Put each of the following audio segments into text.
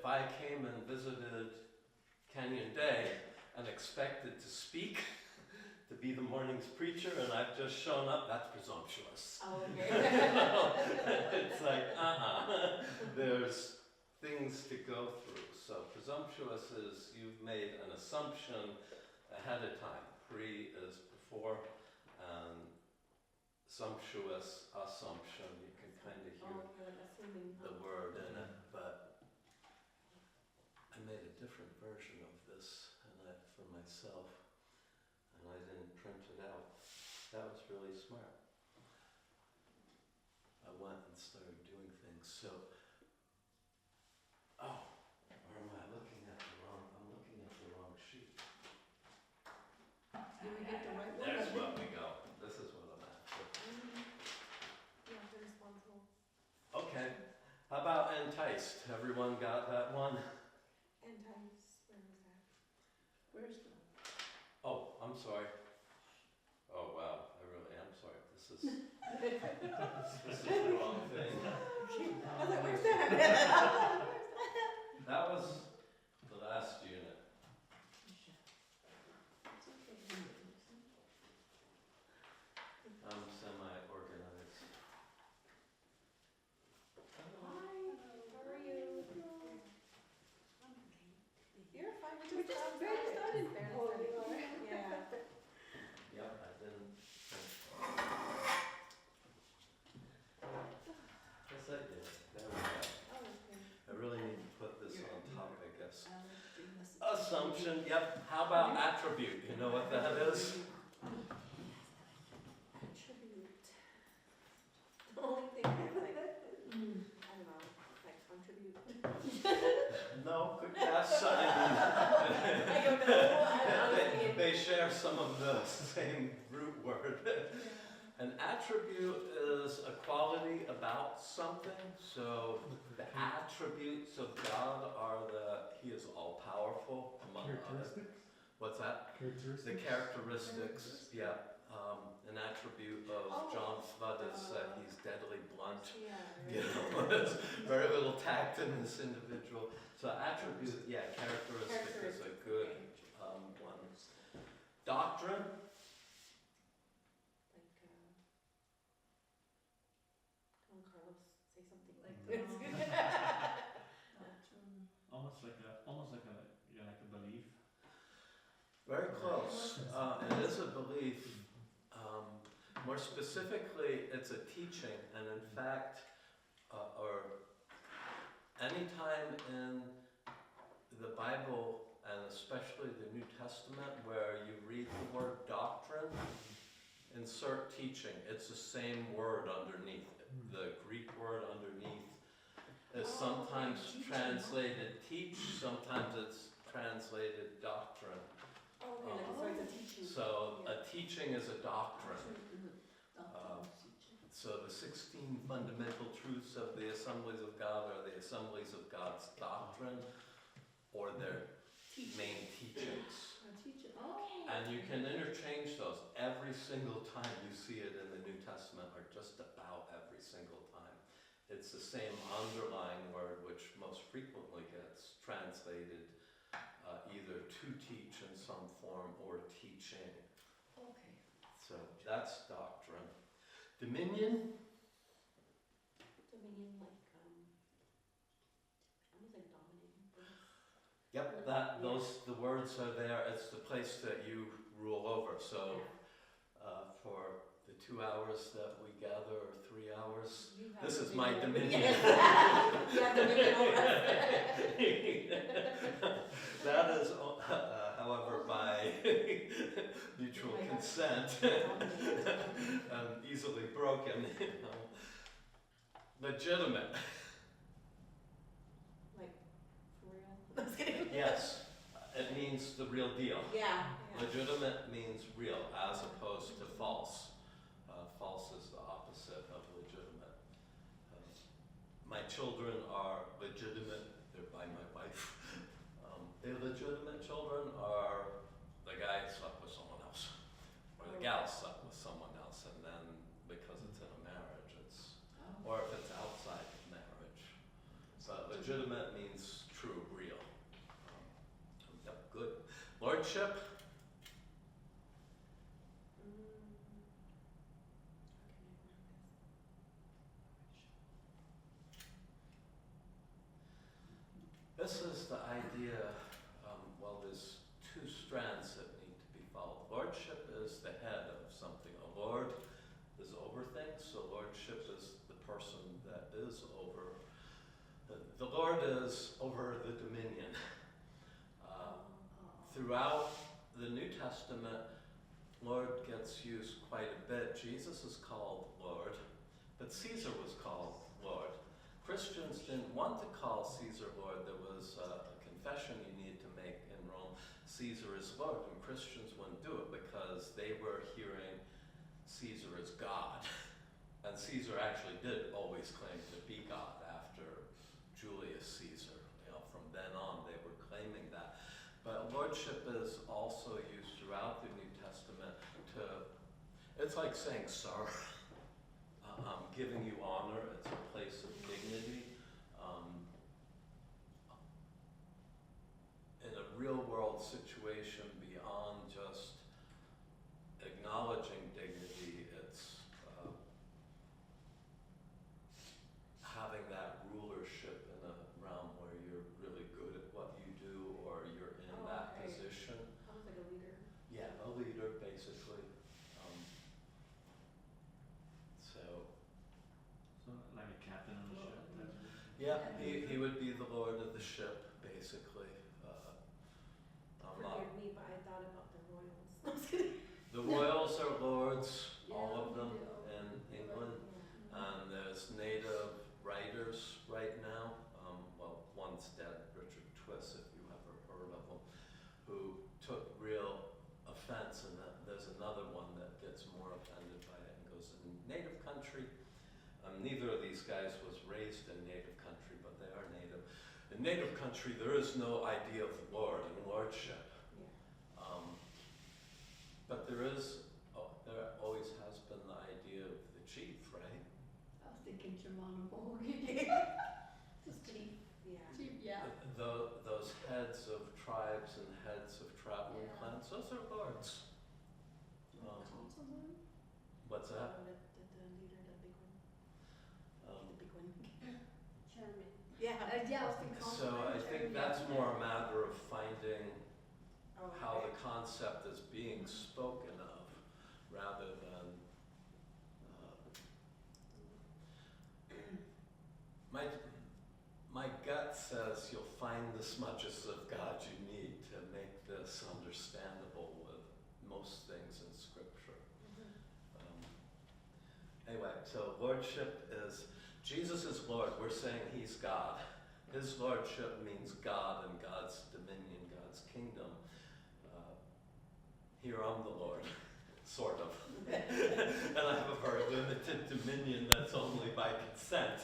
if I came and visited Canyon Day and expected to speak, to be the morning's preacher, and I've just shown up, that's presumptuous. Oh, okay. It's like, there's things to go through. So presumptuous is you've made an assumption ahead of time. Pre is before, and sumptuous, assumption, you can kind of hear the word in it, but I made a different version of this for myself, and I didn't print it out. That was really smart. I went and started doing things. So, oh, or am I looking at the wrong? I'm looking at the wrong sheet. Did we get the right one? There's what we go. This is what I'm after. Yeah, they're responsible. Okay. How about enticed? Everyone got that one? Entice, where was that? Where's the? Oh, I'm sorry. Oh wow, I really am sorry. This is the wrong thing. I was like, where's that? That was the last unit. I'm semi-organized. Hi, how are you? You're fine. We just barely started. Oh, you are? Yeah. Yep, I didn't. Yes, I did. There we go. Oh, okay. I really need to put this on top, I guess. Attribute. Assumption, yep. How about attribute? You know what that is? The only thing is like, I don't know, like contribute. No, good guess. I I don't know. mean, they share some of the same root word. An attribute is a quality about something. So the attributes of God are He is all powerful among others. Characteristics? What's that? Characteristics? The characteristics, yeah. An attribute of John Flood is that he's deadly blunt. You know, there's very little tact in this individual. So attribute, yeah, characteristic is a good one. Doctrine. Like, come on, Carlos, say something like Like, this. Almost like a belief. Very close. It is a belief. More specifically, it's a teaching, and in fact, or anytime in the Bible, and especially the New Testament, where you read the word doctrine, insert teaching. It's the same word underneath it. The Greek word underneath is sometimes translated teach, sometimes it's translated doctrine. Okay, so it's a teaching. So a teaching is a doctrine. Doctrine. So the 16 fundamental truths of the Assemblies of God are the Assemblies of God's doctrine, or their main teachings. Teaching. Okay. And you can interchange those every single time you see it in the New Testament, or just about every single time. It's the same underlying word which most frequently gets translated either to teach in some form or teaching. Okay. So that's doctrine. Dominion. Dominion, like, almost like dominating. Yep, the words are there. It's the place that you rule over. So for the 2 hours that we gather, or 3 hours, this is my dominion. You have dominion over us. That is, however, by mutual consent, easily broken. Legitimate. Like, for real? I'm just kidding. Yes, it means the real deal. Yeah. Legitimate means real, as opposed to false. False is the opposite of legitimate. My children are legitimate. They're by my wife. Illegitimate children are the guy slept with someone else, or the gal slept with someone else, and then because it's in a marriage, it's, or if it's outside of marriage. But legitimate means true. This is the idea, well, there's two strands that need to be followed. Lordship is the head of something. A lord is over things, so lordship is the person that is over. The Lord is over the dominion. Throughout the New Testament, Lord gets used quite a bit. Jesus is called Lord, but Caesar was called Lord. Christians didn't want to call Caesar Lord. There was a confession you needed to make in Rome. Caesar is Lord, and Christians wouldn't do it because they were hearing Caesar as God. And Caesar actually did always claim to be God after Julius Caesar. From then on, they were claiming that. But lordship is also used throughout the New Testament it's like saying, sir, I'm giving you honor, it's a place of dignity. In a real world situation beyond just acknowledging dignity, it's having that rulership in a realm where you're really good at what you do or you're in that position. Sounds like a leader. Yeah, a leader, basically. So like a captain on a ship. That's Yeah, he would be the lord of the ship, basically. Forgive me, but I thought about the royals. No, I'm just kidding. The royals are lords, all Yeah, of them we do. in England. Yeah. And there's native writers right now. Well, one's dead, Richard Twiss, if you ever heard of him, who took real offense, and there's another one that gets more offended by it and goes, in native country. Neither of these guys was raised in native country, but they are native. In native country, there is no idea of lord and lordship. Yeah. But there always has been the idea of the chief, right? I was thinking Geronimo. Just chief, Yeah. chief, yeah. Those heads of tribes and heads of traveling Yeah. clans, those are lords. Councilman? What's that? The leader, the big one. Um, The big one. Chairman. Yeah. Yeah, I was thinking So councilman. I think chairman. that's more a matter of finding Oh, how okay. the concept is being spoken of, rather than my gut says you'll find the smudges of God you need to make this understandable with most things in Scripture. Anyway, so lordship is, Jesus is Lord. We're saying he's God. His lordship means God and God's dominion, God's kingdom. Here I'm the Lord, sort of. And I have a very limited dominion that's only by consent,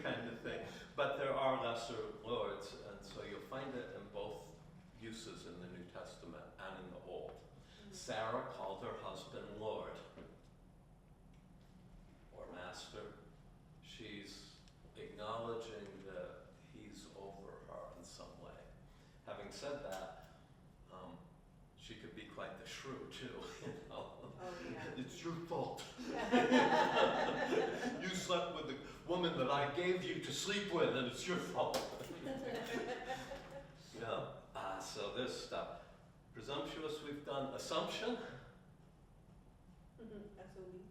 kind of thing. But there are lesser lords, and so you'll find it in both uses in the New Testament and in the Old. Sarah called her husband Lord or Master. She's acknowledging that he's over her in some way. Having said that, she could be quite the shrew too, you know. Oh, yeah. It's your fault. You slept with the woman that I gave you to sleep with, and it's your fault. So this stuff. Presumptuous, we've done. Assumption? Assuming.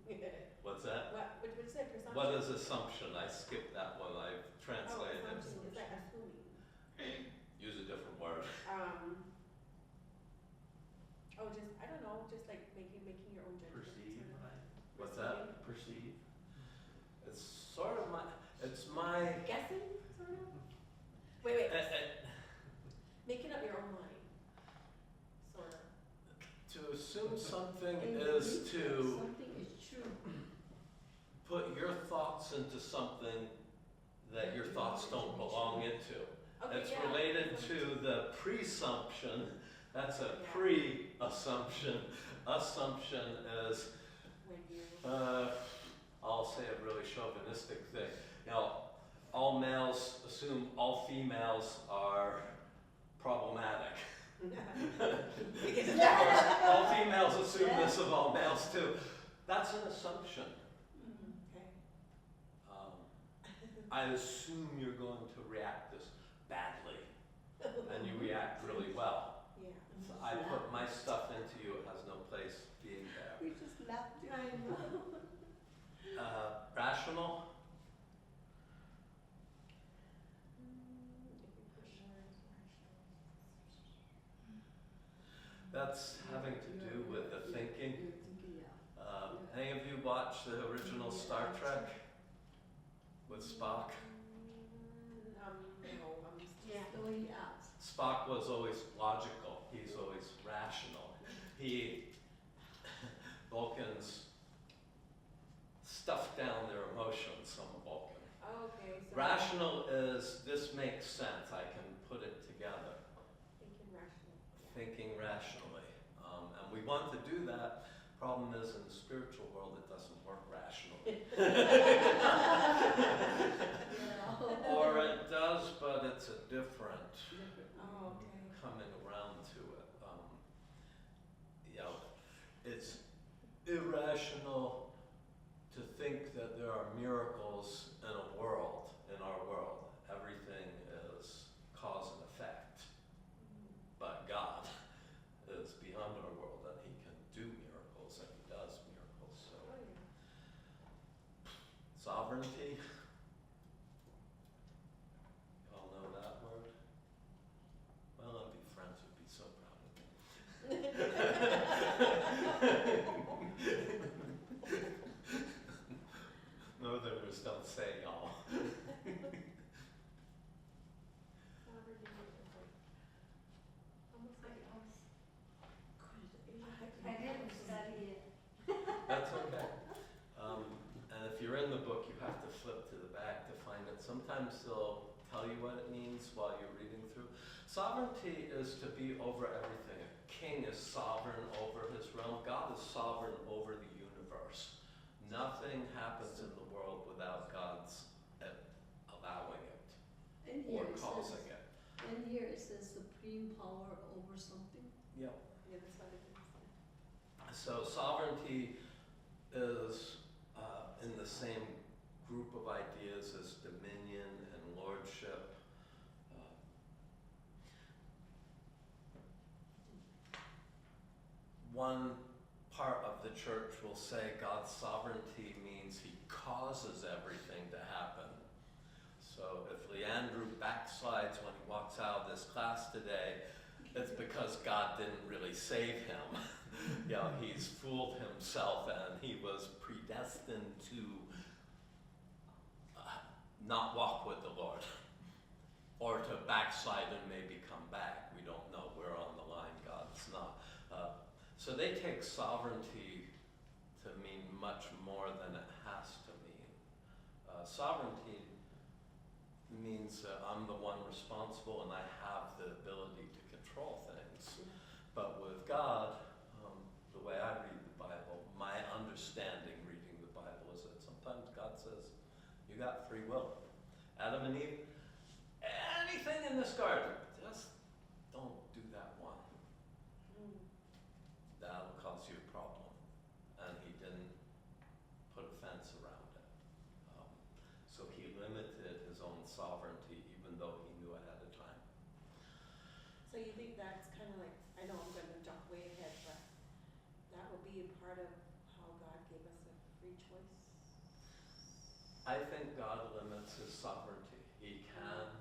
What's that? What would you say, presumption? What is assumption? I skipped that one. I've Oh, translated it. assumption. Is that assuming? Use a different word. Just, I don't know, just like making your own judgment. perceive, sort of. right? What's that? Perceive. It's sort of it's my, Guessing, sort of? Wait. Making up your own mind. Sort of. to assume something In is belief that to something is true. put your thoughts into something that your thoughts don't belong into. Okay, It's yeah. related to the presumption. That's a Yeah. pre-assumption. Assumption is, When you. I'll say a really chauvinistic thing. You know, all males assume all females are problematic. Of course, all females assume this of all males too. That's an assumption. Okay. I assume you're going to react this badly react really well. Yeah. So I put my stuff into you, it has no place being there. We just laughed. I know. Rational, that's having to do with the thinking. Your thinking, yeah. Any of you watch the original Star Trek with Spock? No, I'm just. Yeah. So he asked. Spock was always logical, he's always rational. Vulcans stuff down their emotions, some Vulcan. Okay, so. Rational is, this makes sense, I can put it together. Thinking rational. Yeah. Thinking rationally. And we want to do that. Problem is, in the spiritual world, it doesn't work rationally. Or it does, but it's a different Oh, okay. coming around to it. It's irrational to think that there are miracles in a world, in our world. Everything is cause and effect. But God is beyond our world, and He can do miracles, and He does miracles. So, Oh, yeah. sovereignty. You all know that word? Well, I'd be friends would be so proud of me. Northerners don't say y'all. Sovereignty is like, almost like us. I didn't study it. That's okay. And if you're in the book, you have to flip to the back to find it. Sometimes they'll tell you what it means while you're reading through. Sovereignty is to be over everything. A king is sovereign over his realm. God is sovereign over the universe. Nothing happens in the world without God's allowing it And or here it causing says, it. and here it says supreme power over something. Yep. Yeah, that's what it is. So sovereignty is in the same group of ideas as dominion and lordship. One part of the church will say God's sovereignty means He causes everything to happen. So if Leandrew backslides when he walks out of this class today, it's because God didn't really save him. He's fooled himself, and he was predestined to not walk with the Lord, or to backslide and maybe come back. We don't know. We're on the line. God's not. So they take sovereignty to mean much more than it has to mean. Sovereignty means that I'm the one responsible and I have the ability to control things. But with God, the way I read the Bible, my understanding reading the Bible is that sometimes God says, you got free will. Adam and Eve, anything in this garden, just don't do that one. That'll cause you a problem. And He didn't put a fence around it. So He limited His own sovereignty, even though He knew ahead of time. So you think that's kind of like, I know I'm going to jump way ahead, but that will be a part of how God gave us a free choice? I think God limits His sovereignty. He can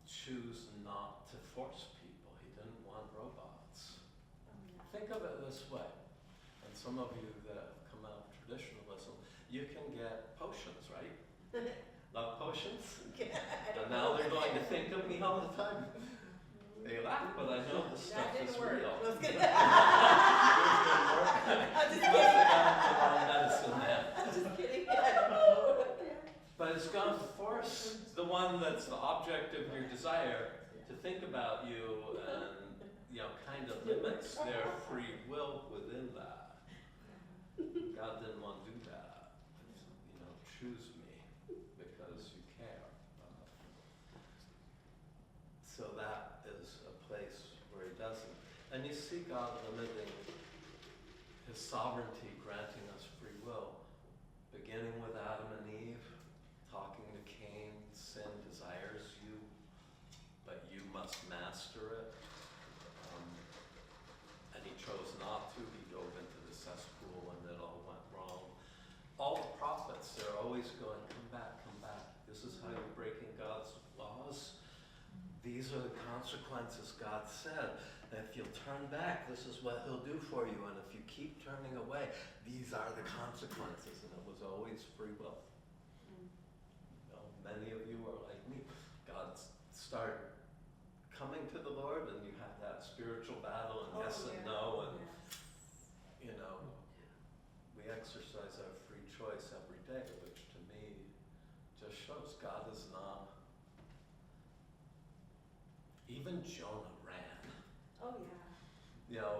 choose not to force people. He didn't want robots. Think of it this way, and some of you that have come out of traditionalism, you can get potions, right? Love potions? And now they're going to think of me all the time. They laugh, but I know this stuff That is didn't work. real. Let's get Yours didn't work. I'm just You must kidding. have gotten the wrong medicine then. I'm just kidding. Yeah. But it's going to force the one that's the object of your desire to think about you, and kind of limits their free will within that. God didn't want to do that. Choose me because you care. So that is a place where He doesn't. And you see God limiting His sovereignty, granting us free will, beginning with Adam and Eve, talking to Cain, must master it. And he chose not to. He dove into the cesspool and it all went wrong. All the prophets, they're always going, come back, come back. This is how you're breaking God's laws. These are the consequences God said. That if you'll turn back, this is what he'll do for you. And if you keep turning away, these are the consequences. And it was always free will. You know, many of you are like me. God started coming to the Lord and you have that spiritual battle and yes and no. And, you know, we exercise our free choice every day, which to me just shows God is not. Even Jonah ran. Oh, yeah. You know,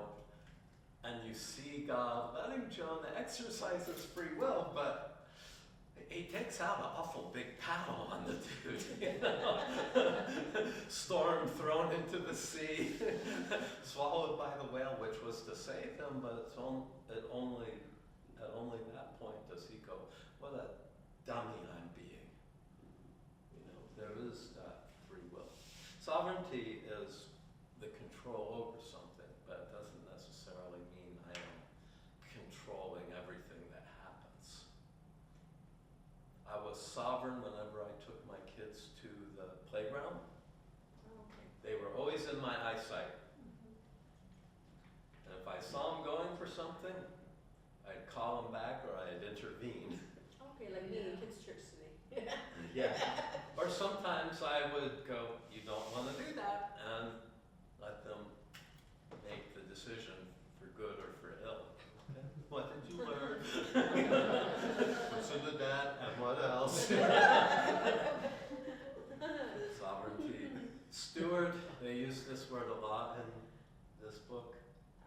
and you see God letting Jonah exercise his free will, but he takes out an awful big paddle on the dude, you know? Storm thrown into the sea, swallowed by the whale, which was to save him, but at only that point does he go, what a dummy I'm being. You know, there is that free will. Sovereignty is the control over something, but it doesn't necessarily mean I am controlling everything that happens. I was sovereign whenever I took my kids to the playground. Oh, okay. They were always in my eyesight. And if I saw them going for something, I'd call them back or I'd intervene. Okay, like me in kids' church today. Yeah. Or sometimes I would go, you don't want to do that, and let them make the decision for good or for ill. Okay. What did you learn? Listen to that, and what else? Sovereignty. Steward, they use this word a lot in this book. It's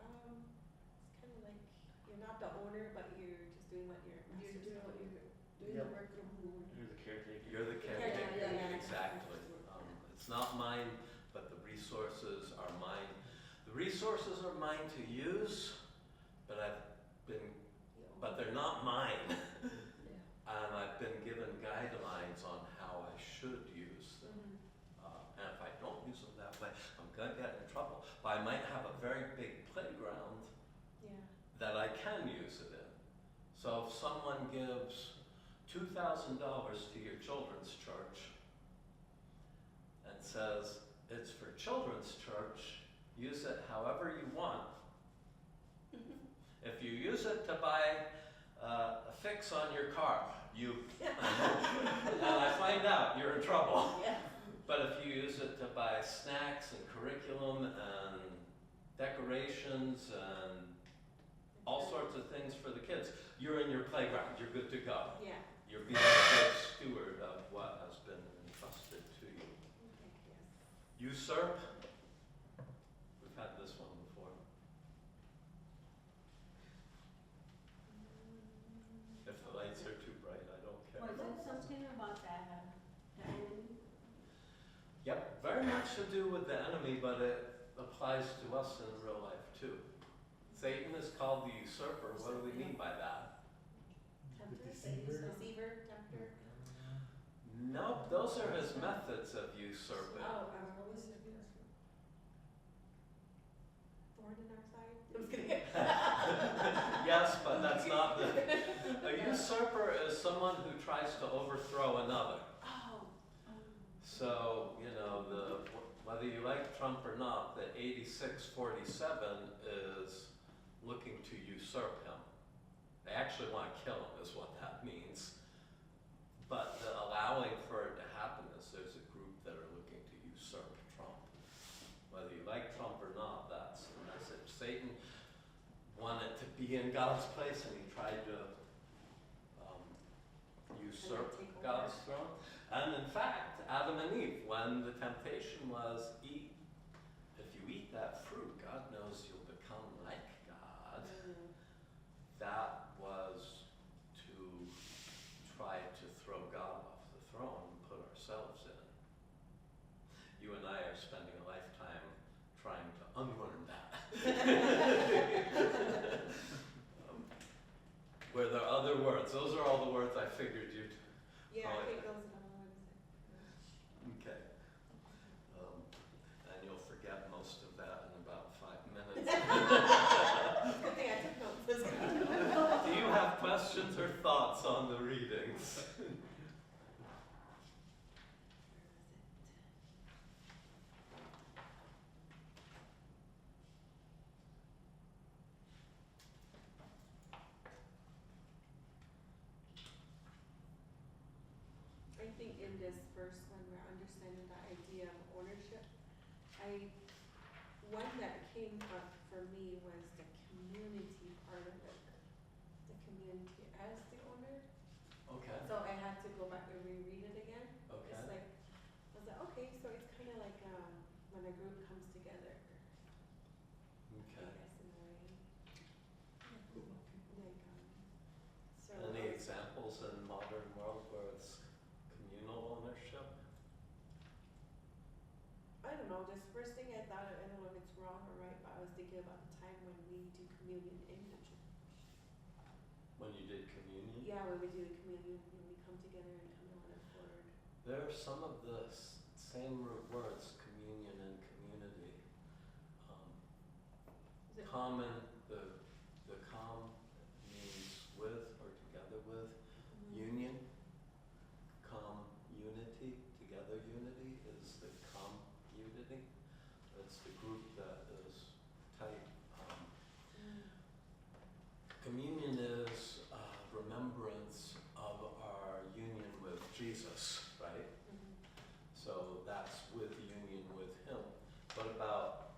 kind of like you're not the owner, but you're just doing what your You're master's doing what telling you. doing the work of the Lord. You're the caretaker. You're the Yeah, caretaker, yeah. exactly. It's not mine, but the resources are mine. The resources are mine to use, but they're not mine. Yeah. And I've been given guidelines on how I should use them. Mm-hmm. And if I don't use them that way, I'm going to get in trouble. But I might have a very big playground Yeah. that I can use it in. So if someone gives $2,000 to your children's church and says, it's for children's church, use it however you want. If you use it to buy a fix on your car, and I find out, you're in trouble. Yeah. But if you use it to buy snacks and curriculum and decorations and all sorts of things for the kids, you're in your playground, you're good to go. Yeah. You're being a good steward of what has been entrusted to you. Okay, yes. Usurp, we've had this one before. If the lights are too bright, I don't care. Was it something about the enemy? Yep, very much to do with the enemy, but it applies to us in real life too. Satan is called the usurper. What do we mean by that? Tempter? deceiver. Deceiver, tempter. Nope, those are his methods of usurping. Oh, thorn in our side? I'm just kidding. Yes, but that's not the. A usurper is someone who tries to overthrow another. Oh. So, you know, whether you like Trump or not, the 86-47 is looking to usurp him. They actually want to kill him, is what that means. But the allowing for it to happen is there's a group that are looking to usurp Trump. Whether you like Trump or not, that's the message. Satan wanted to be in God's place and he tried to usurp take over. God's throne. And in fact, Adam and Eve, when the temptation was eat, if you eat that fruit, God knows you'll become like God. That was to try to throw God off the throne and put ourselves in. You and I are spending a lifetime trying to unlearn that. Were there other words? Those are all the words I figured you'd. Yeah, Oh, I think yeah. those are the ones. Okay. And I think in this first one, we're understanding the idea of ownership. One that came up for me was the community part of it. The community as the owner. Okay, So I had to go back and reread it again. okay. It's like, I was like, okay, so it's kind of like when a group comes together, I Okay. guess in a way. Like, so. Any examples in modern world where it's communal ownership? I don't know, just first thing I thought, I don't know if it's wrong or right, but I was thinking about the time when we do communion in the church. When you did communion? Yeah, when we do the communion, when we come together and come on one accord. There are some of the same root words, communion and community. Is it Common, the com means with or together with. Union, unity, together unity is the unity. It's the group that is tight. Communion is remembrance of our union with Jesus, right? So that's with union with Him. What about,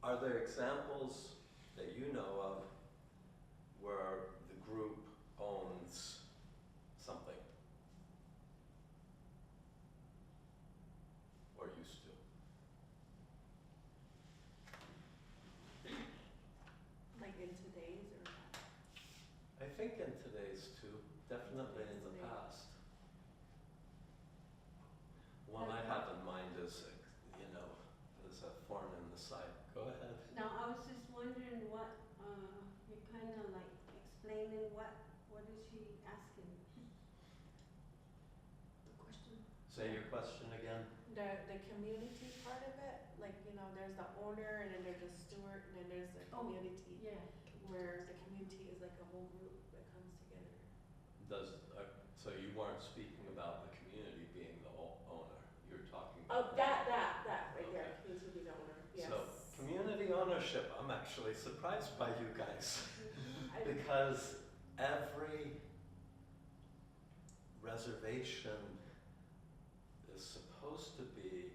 are there examples that you know of where the group owns something? Or used to? Like in today's or? I think in today's too, definitely in the Today. past. One I have in mind is, is a thorn in the side. Go ahead. Now, I was just wondering what, you're kind of like explaining what is she asking? The question? Say your question again. The community part of it, like, there's the owner and then there's the steward and then there's the Oh. community. Yeah. Where the community is like a whole group that comes together. So you weren't speaking about the community being the owner. You're talking Oh, about. that right there, Okay. community would be the owner, yes. So community ownership, I'm actually surprised by you guys. I- Because every reservation is supposed to be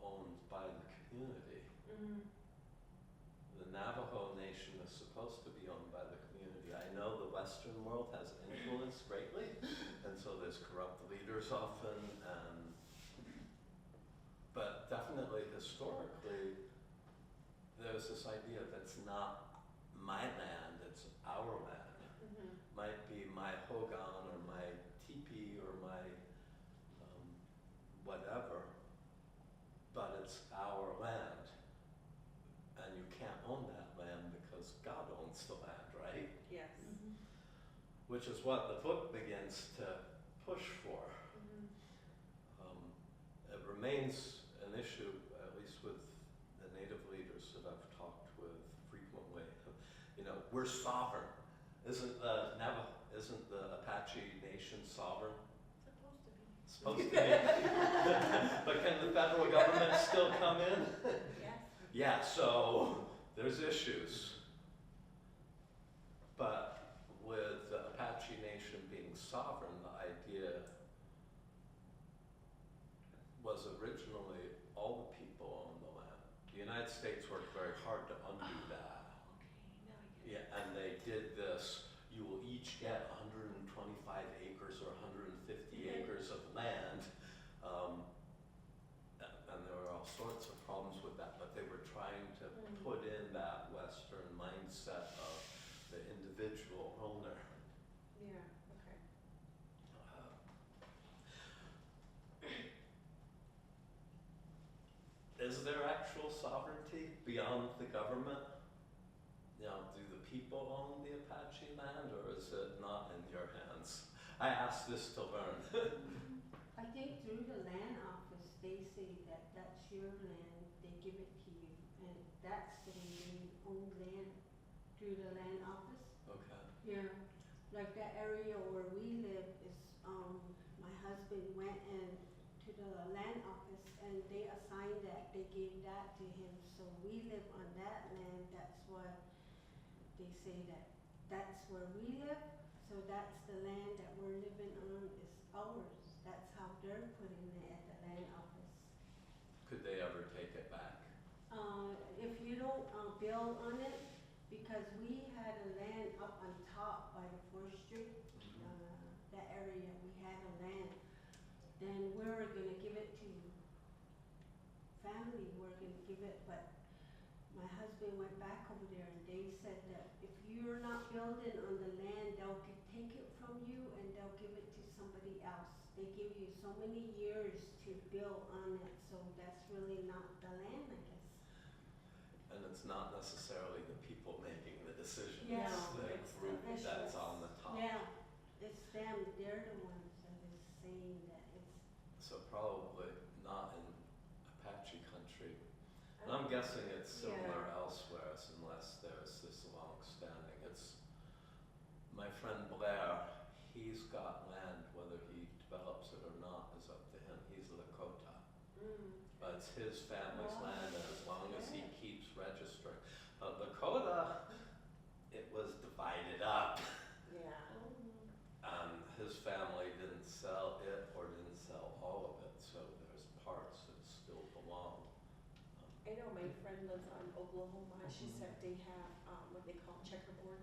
owned by the community. Mhm. The Navajo Nation is supposed to be owned by the community. I know the Western world has influenced greatly, and so there's corrupt leaders often, but definitely historically, there's this idea that it's not my land, it's our land. Mhm. Might be my hogan or my teepee or my whatever, but it's our land. And you can't own that land because God owns the land, right? Yes. Which is what the book begins to push for. Mhm. It remains an issue, at least with the native leaders that I've talked with frequently. We're sovereign. Isn't the Apache Nation sovereign? Supposed to be. Supposed to be. But can the federal government still come in? Yes. Yeah, so there's issues. But with the Apache Nation being sovereign, the idea was originally all the people own the land. The United States worked very hard to undo that. Okay, now I get it. Yeah, and they did this, you will each get 125 acres or 150 acres of land. And there were all sorts of problems with that, but they were trying to put in that Western mindset of the individual owner. Yeah, okay. Is there actual sovereignty beyond the government? Do the people own the Apache land, or is it not in your hands? I asked this to learn. I think through the land office, they say that that's your land, they give it to you, and that's the way you own land through the land office. Okay. Yeah, like that area where we live is, my husband went in to the land office and they assigned that, they gave that to him, so we live on that land, that's why they say that that's where we live, so that's the land that we're living on is ours. build on it, because we had a land up on top by the forestry, that area, we had a land. Then we were gonna give it to family, we're gonna give it, but my husband went back over there and they said that if you're not building on the land, they'll take it from you and they'll give it to somebody else. They give you so many years to build on it, so that's really not the land, I guess. And it's not necessarily the people making the decision, Yeah. it's the No, it's the group that's officials. on the top. Yeah, it's them, they're the ones that is saying that it's, So probably not in Apache country. And I'm guessing it's similar elsewhere unless there's this long-standing, it's, my friend Blair, he's got land, whether he develops it or not is up to him, he's Lakota. But it's his family's Wow. land, and as long as he keeps registering. Lakota, it was divided up. Yeah. His family didn't sell it or didn't sell all of it, so there's parts that still belong. I know my friend lives on Oklahoma, she said they have, what they call checkerboard.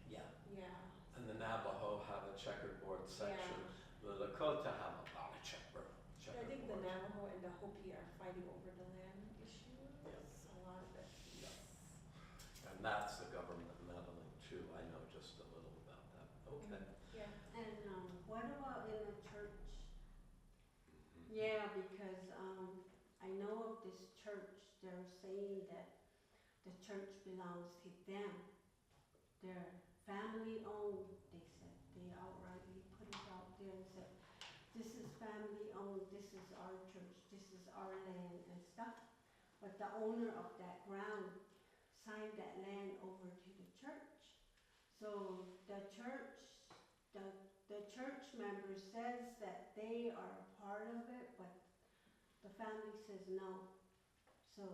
Yeah. Yeah. And the Navajo have a checkerboard section. Yeah. The Lakota have a lot of checkerboard. I think the Navajo and the Hopi are fighting over the land issue. Yeah. A lot of it. Yeah. And that's the government meddling too. I know just a little about that. Okay. Yeah. and, what about in the church? Mhm. Yeah, because, I know of this church, they're saying that the church belongs to them. They're family owned, they said, they outrightly put it out there and said, this is family owned, this is our church, this is our land and stuff. But the owner of that ground signed that land over to the church. So the church member says that they are a part of it, but the family says no. So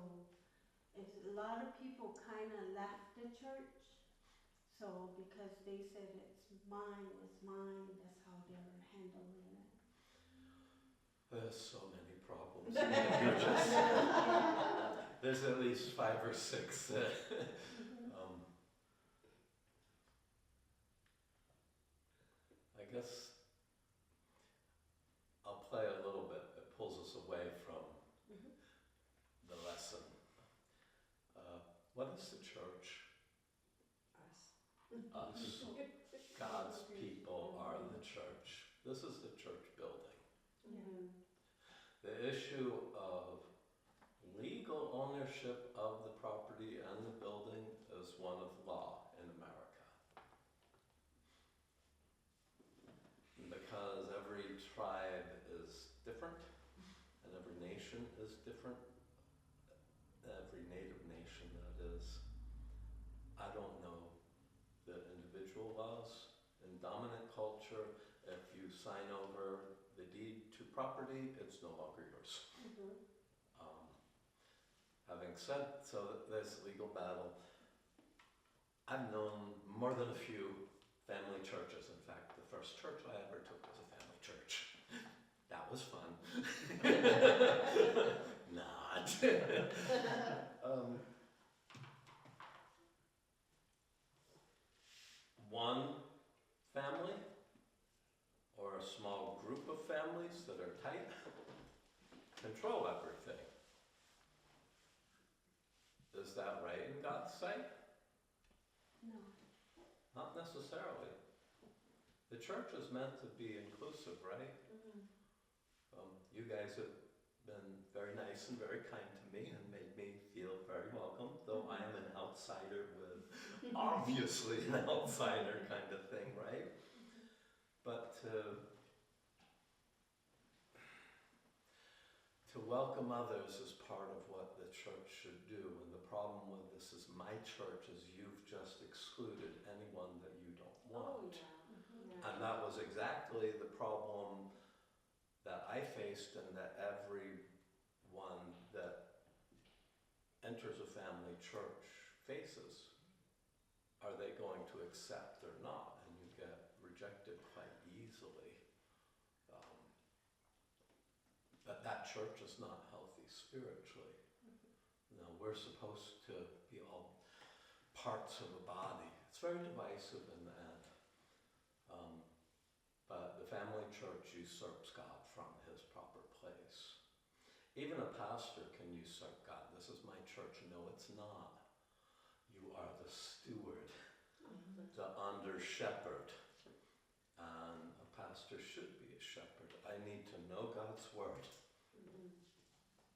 it's, a lot of people kinda left the church. So because they said it's mine, that's how they're handling it. There's so many problems. There's at least 5 or 6. I guess I'll play a little bit. It pulls us away from the lesson. What is the church? Us. Us. God's people are the church. This is the church building. Yeah. The issue of legal ownership of the property and the building is one of law in America. Because every tribe is different and every nation is different, every native nation that is. I don't know the individual laws. In dominant culture, if you sign over the deed to property, it's no longer yours. Having said, so that this legal battle, I've known more than a few family churches. In fact, the first church I ever took was a family church. That was fun. Not. One family or a small group of families that are tight control everything. Is that right in God's sight? No. Not necessarily. The church is meant to be inclusive, right? You guys have been very nice and very kind to me and made me feel very welcome, though I am an outsider with obviously an outsider kind of thing, right? But to welcome others is part of what the church should do, and the problem with this is my church is you've just excluded anyone that you don't want. Oh, yeah. And that was exactly the problem that I faced and that everyone that enters a family church faces. Are they going to accept or not? And you get rejected quite easily. But that church is not healthy spiritually. No, we're supposed to be all parts of the body. It's very divisive in that. But the family church usurps God from his proper place. Even a pastor can usurp God. This is my church. No, it's not. You are the steward, the under shepherd. And a pastor should be a shepherd. I need to know God's word.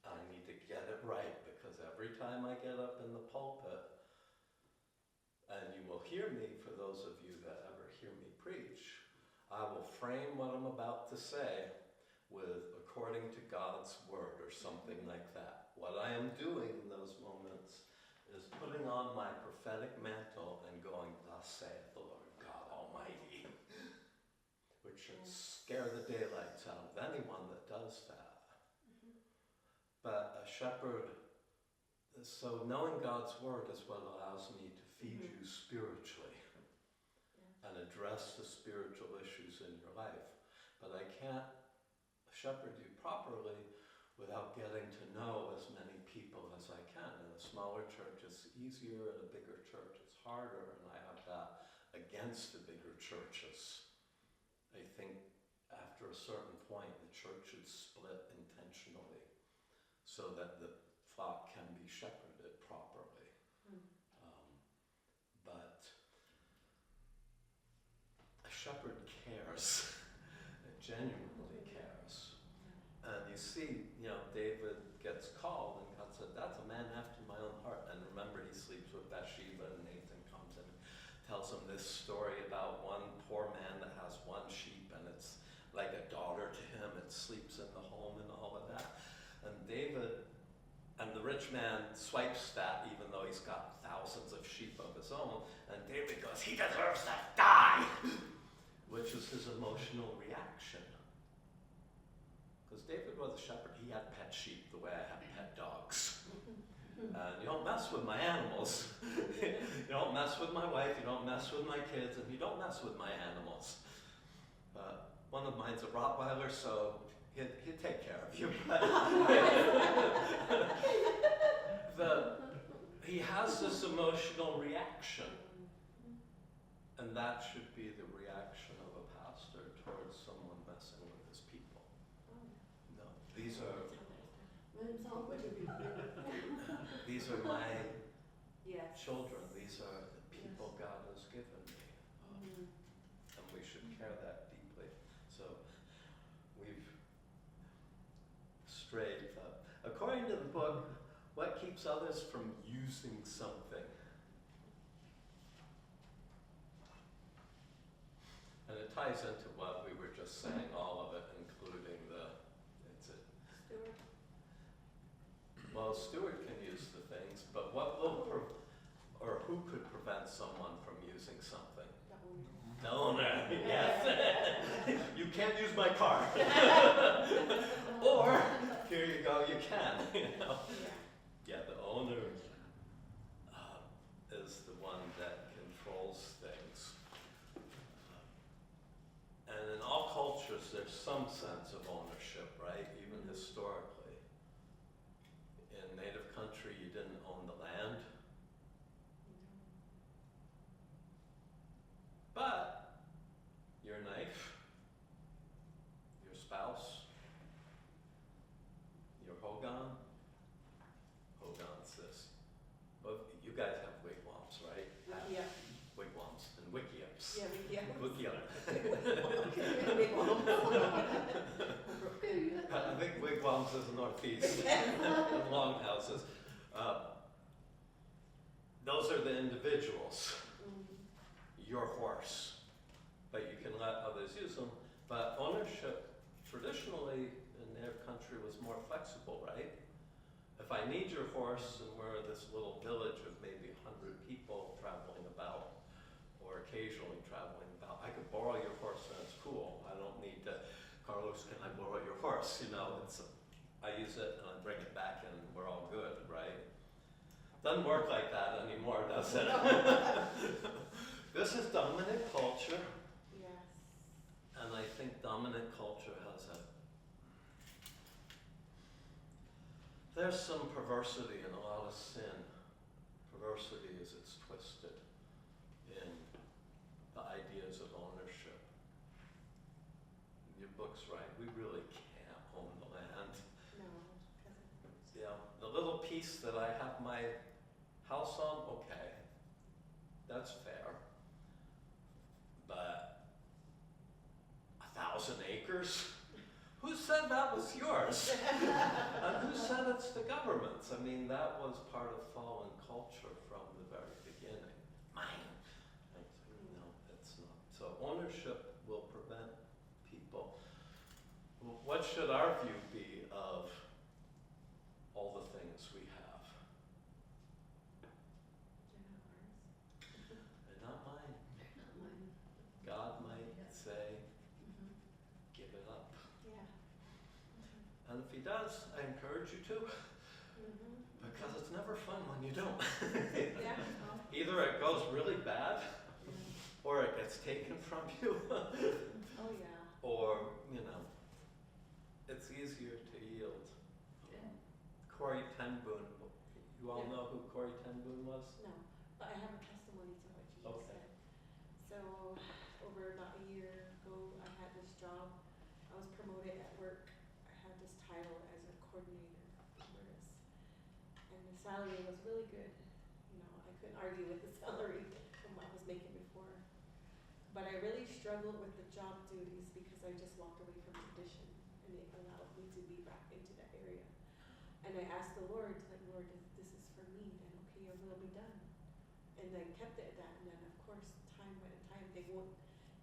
I need to get it right, because every time I get up in the pulpit, and you will hear me, for those of you that ever hear me preach, I will frame what I'm about to say with according to God's word or something like that. What I am doing in those moments is putting on my prophetic mantle and going, thus saith the Lord God Almighty, which should scare the daylights out of anyone that does that. But a shepherd, so knowing God's word is what allows me to feed you spiritually and address the spiritual issues in your life. But I can't shepherd you properly without getting to know as many people as I can. In a smaller church it's easier, in a bigger church it's harder, and I have that against the bigger churches. I think after a certain point the church should split intentionally so that the flock can be shepherded properly. But a shepherd cares, genuinely cares. And you see, David gets called and God said, that's a man after my own heart. And remember, he sleeps with Bathsheba, and Nathan comes in and tells him this story about one poor man that has one sheep, and it's like a daughter to him. It sleeps in the home and all of that. And the rich man swipes that, even though he's got thousands of sheep of his own. And David goes, he deserves to die, which is his emotional reaction. Because David was a shepherd. He had pet sheep the way I have pet dogs. And you don't mess with my animals. You don't mess with my wife, you don't mess with my kids, and you don't mess with my animals. One of mine's a Rottweiler, so he'd take care of you. He has this emotional reaction. And that should be the reaction of a pastor towards someone messing with his people. No, these are my children. These are the people God has given me. And we should care that deeply. So we've strayed. According to the book, what keeps others from using something? And it ties into what we were just saying, all of it, including Stewart can use the things, but what will, or who could prevent someone from using something? The owner, yes. You can't use my car. Or, here you go, you can, Yeah, the owner is the one that controls things. And in all cultures, there's some sense of ownership, right? Even historically. In native country, you didn't own the land. But your knife, your spouse, your hogan, hogan's this. Well, you guys have wigwams, right? Yeah. Wigwams and wickiups. Yeah. Wickiup. I think wigwams is northeast, and longhouses. Those are the individuals. Your horse, but you can let others use them. But ownership, traditionally in their country, was more flexible, right? If I need your horse and we're this little village of maybe 100 people traveling about, or occasionally traveling about, I could borrow your horse and it's cool. I don't need to, Carlos, can I borrow your horse? I use it and I bring it back and we're all good, right? Doesn't work like that anymore, does it? This is dominant culture. Yes. And I think dominant culture has there's some perversity and a lot of sin from perversity is it's twisted in the ideas of ownership. Your book's right, we really can't own the land. No, because You know, the little piece that I have my house on, okay, that's fair. But 1,000 acres? Who said that was yours? And who said it's the government's? I mean, that was part of fallen culture from the very beginning. Mine. No, it's not. So ownership will prevent people. What should our view be of all the things we have? They're not ours. They're not mine. God might say, give it up. yeah. And if he does, I encourage you to, because it's never fun when you don't. Yeah. Either it goes really bad, or it gets taken from you, Oh, yeah. or, you know, it's easier to yield. Corrie ten Boom, you all Yeah. know who Corrie ten Boom was? No, but I have a testimony to what you just Okay. said. So, over about a year ago, I had this job. I was promoted at work. I had this title as a coordinator of nurse. And the salary was really good. You know, I couldn't argue with the salary from what I was making before. But I really struggled with the job duties because I just walked away from the position, and it allowed me to be back into that area. And I asked the Lord, like, Lord, if this is for me, then okay, your will be done. And I kept it at that, and then of course, time went and time,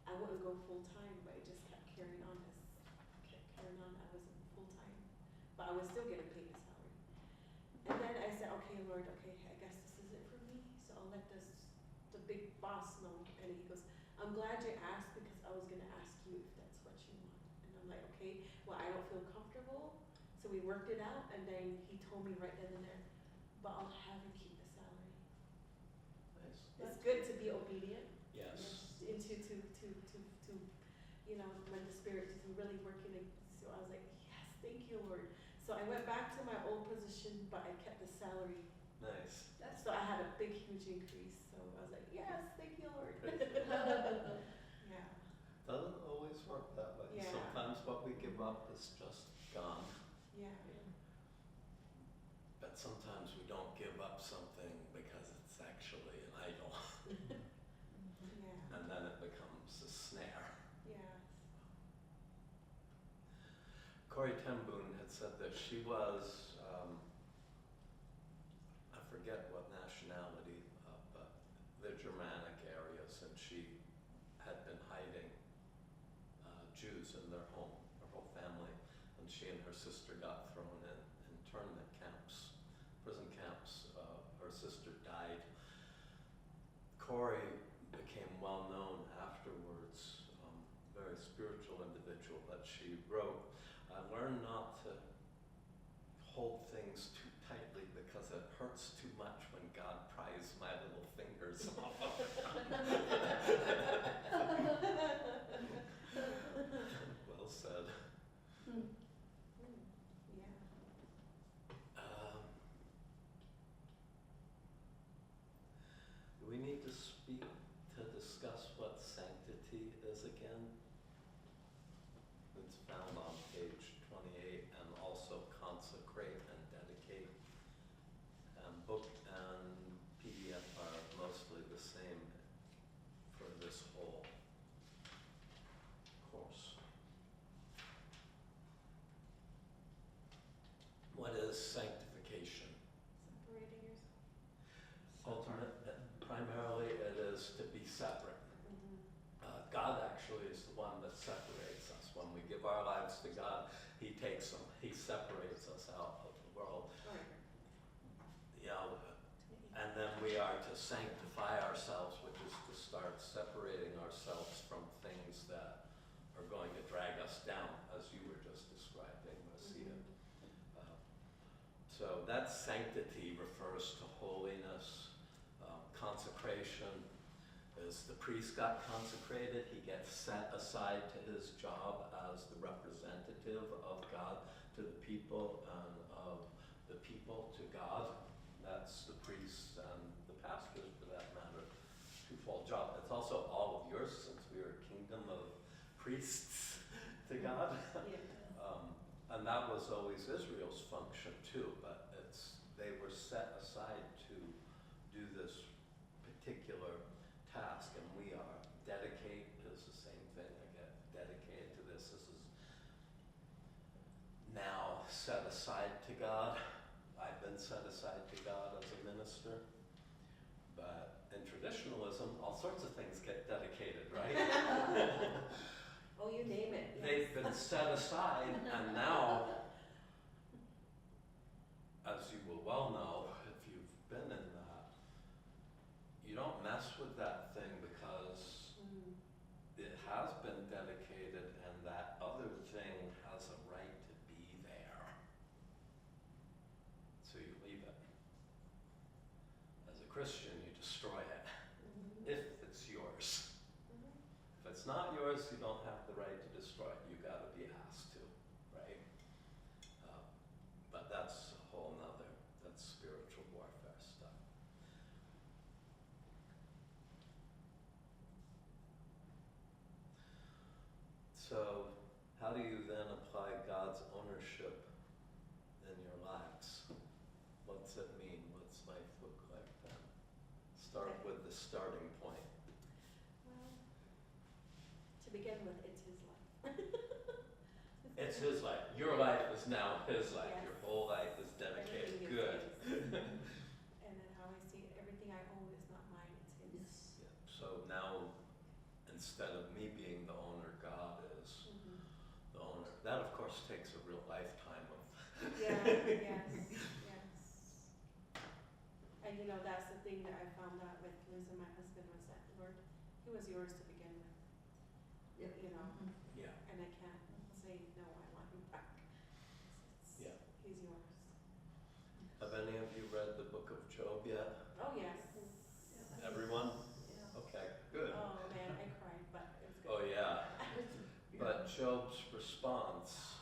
I wouldn't go full time, but it just kept carrying on I wasn't full time, but I was still getting paid the salary. And then I said, okay, Lord, okay, I guess this isn't for me, so I'll let the big boss know. And he goes, I'm glad you asked, because I was gonna ask you if that's what you want. And I'm like, okay, well, I don't feel comfortable, so we worked it out, and then he told me right then and there, but I'll have you keep the salary. Nice. It's good to be obedient. Yes. To you know, when the Spirit is really working. So I was like, yes, thank you, Lord. So I went back to my old position, but I kept the salary. Nice. So I had a big, huge increase. So I was like, yes, thank you, Lord. Yeah. Doesn't always work that way. Yeah. Sometimes what we give up is just gone. Yeah. But sometimes we don't give up something because it's actually an idol, Yeah. and then it becomes a snare. Yeah. Corrie ten Boom had said that she was, I forget what nationality, but the Germanic areas, and she had been hiding Jews in their home, her whole family, and she and her sister got thrown in internment camps, prison camps. Her sister died. Corrie became well known afterwards, very spiritual individual, that she wrote, I learned not to hold things too tightly because it hurts too much when God pries my little fingers off. Well said. Yeah. Do we need to discuss what sanctity is again? It's found on page 28, and also consecrate and dedicate. Book and PDF are mostly the same for this whole course. What is sanctification? Separating yourself. Ultimate, primarily it is to be separate. God actually is the one that separates us. When we give our lives to God, He takes them, He separates us out of the world. Right. You know, and then we are to sanctify ourselves, which is to start separating ourselves from things that are going to drag us down, as you were just describing, Marcia. So that sanctity refers to holiness. Consecration is the priest got consecrated, he gets set aside to his job as the representative of God to the people, and of the people to God. That's the priests and the threefold job. It's also all of yours since we are a kingdom of priests to God. Yeah. And that was always Israel's function too, but they were set aside to do this particular task, and we are. Dedicate is the same thing. I get dedicated to this. This is now set aside to God. I've been set aside to God as a minister. But in traditionalism, all sorts of things get dedicated, right? Oh, you name it. Yes. They've been set aside, and now, as you will well know, if you've been in that, you don't mess with that thing because it has been dedicated and that other thing has a right to be there. So you leave it. As a Christian, you destroy it if it's yours. If it's not yours, you don't have the right to destroy it. You gotta be asked to, right? But that's a whole nother, that's spiritual warfare stuff. So, how do you then apply God's ownership in your lives? What's it mean? What's life look like then? Start with the starting point. Well, to begin with, it's his life. It's his life. Your life is now his life. Yes. Your whole life is dedicated. Everything is Good. his. And then how I see it, everything I own is not mine, it's his. Yeah. So now, instead of me being the owner, God is the owner. That, of course, takes a real lifetime of. Yeah, yes, yes. And you know, that's the thing that I found out with losing my husband was that, Lord, he was yours to begin with. Yep. You know, Yeah. and I can't say, no, I want him back. Yeah. He's yours. Have any of you read the book of Job yet? Oh, yes. Everyone? Yeah. Okay, good. Oh, man, I cried, but it was good. Oh, yeah. But Job's response,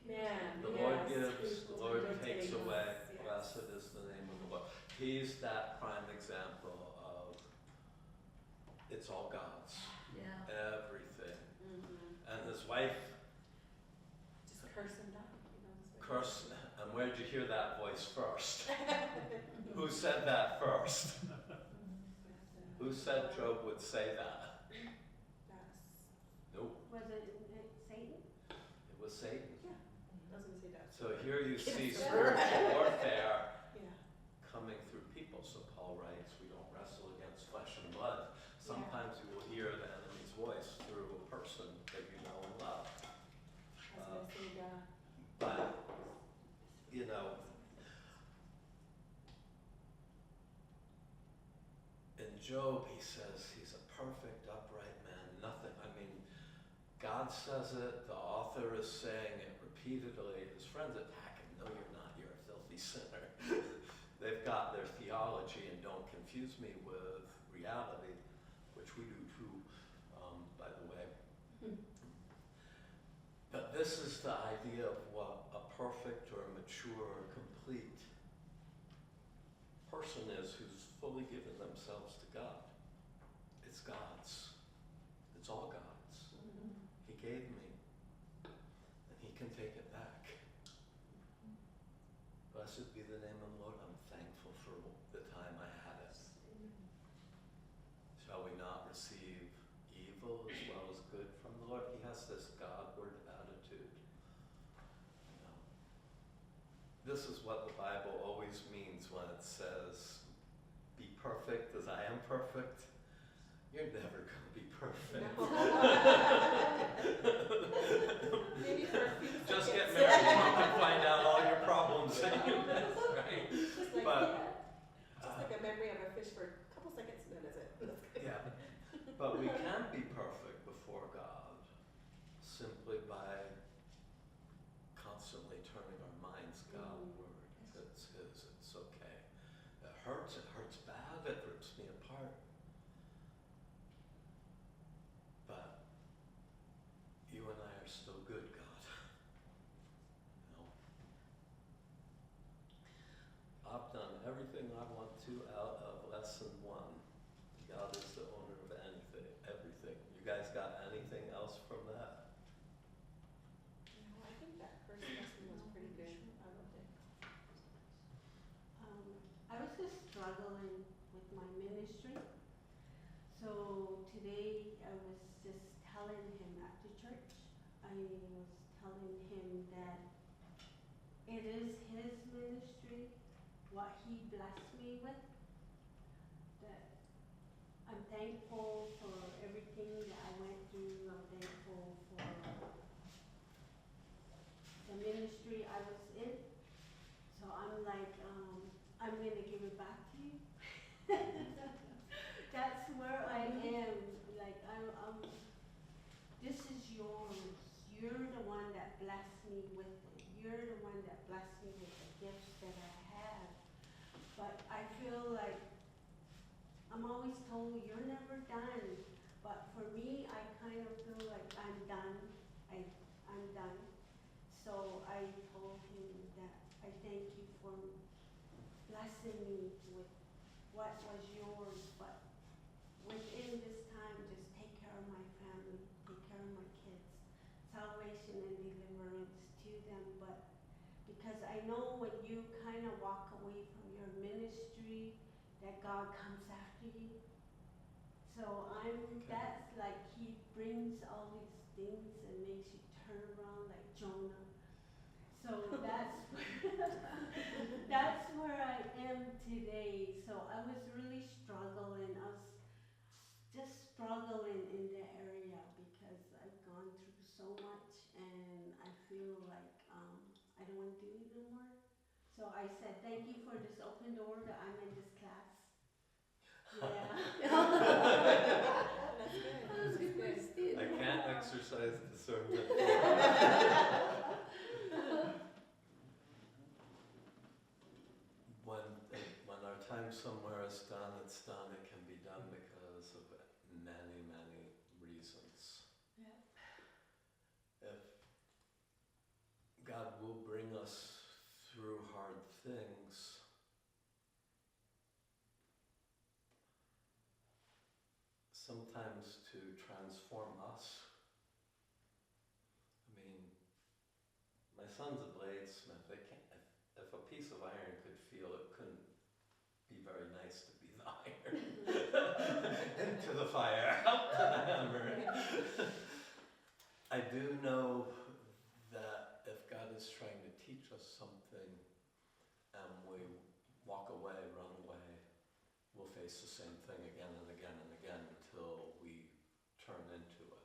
Man, the Lord yes. gives, the Lord takes takes, away, yes. blessed is the name of the Lord. He's that prime example of, it's all God's, everything. And his wife Just curse him down, you know. This way. cursed, and where did you hear that voice first? Who said that first? Who said Job would say that? Nope, Was it Satan? it was Satan. Yeah, doesn't say that. So here you see Yes. spiritual warfare Yeah. coming through people. So Paul writes, we don't wrestle against flesh and blood. Sometimes you will hear the enemy's voice through a person that you know and love. I was gonna say God. But, you know, in Job, he says he's a perfect, upright man. Nothing, I mean, God says it, the author is saying it repeatedly. His friends attack him. No, you're not. You're a filthy sinner. They've got their theology, and don't confuse me with reality, which we do too, by the way. But this is the idea of what a perfect or mature or complete person is who's fully given themselves to God. It's God's. It's all God's. He gave me, and he can take it back. Blessed be the name of the Lord. I'm thankful for the time I had it. Shall we not receive evil as well as good from the Lord? He has this Godward attitude. You know, this is what the Bible always means when it says, be perfect as I am perfect. You're never going to be perfect. No. Maybe for a few Just get seconds. married and you can find out all your problems in you, right? Just like, But, just like a memory of a fish for a couple seconds, and then is it? yeah, but we can be perfect before God simply by constantly turning our minds Godward. It's his, it's okay. It hurts bad, it rips me apart. But you and I are still good, God. You know? I've done everything I want to out of lesson 1. I was telling him that it is his ministry, what he blessed me with, that I'm thankful for everything that I went through. I'm thankful for the ministry I was in. So I'm like, I'm gonna give it back to you. That's where I am. Like this is yours. You're the one that blessed me with it. You're the one that blessed me with the gifts that I have. But I feel like I'm always told you're never done. But for me, I kind of feel like I'm done. I'm done. So I told him that I thank you for blessing me with what was yours, but within this time, just take care of my family, take care of my kids, salvation and deliverance to them. But because I know when you kind of walk away from your ministry, that God comes after you. So that's like he brings all these things and makes you turn around like Jonah. So that's where I am today. So I was really struggling. I was just struggling in that area because I've gone through so much and I feel like I don't want to do it no more. So I said, thank you for this open door that I'm in this class. Yeah. That's good. That's good. I can't exercise discernment. When our time somewhere is done, it's done. It can be done because of many, many reasons. Yeah. If God will bring us through hard things, sometimes to transform us. I mean, my son's a bladesmith. If a piece of iron could feel, it couldn't be very nice to be the iron. Into the fire, out to the hammer. I do know that if God is trying to teach us something and we walk away, run away, we'll face the same thing again and again and again until we turn into it.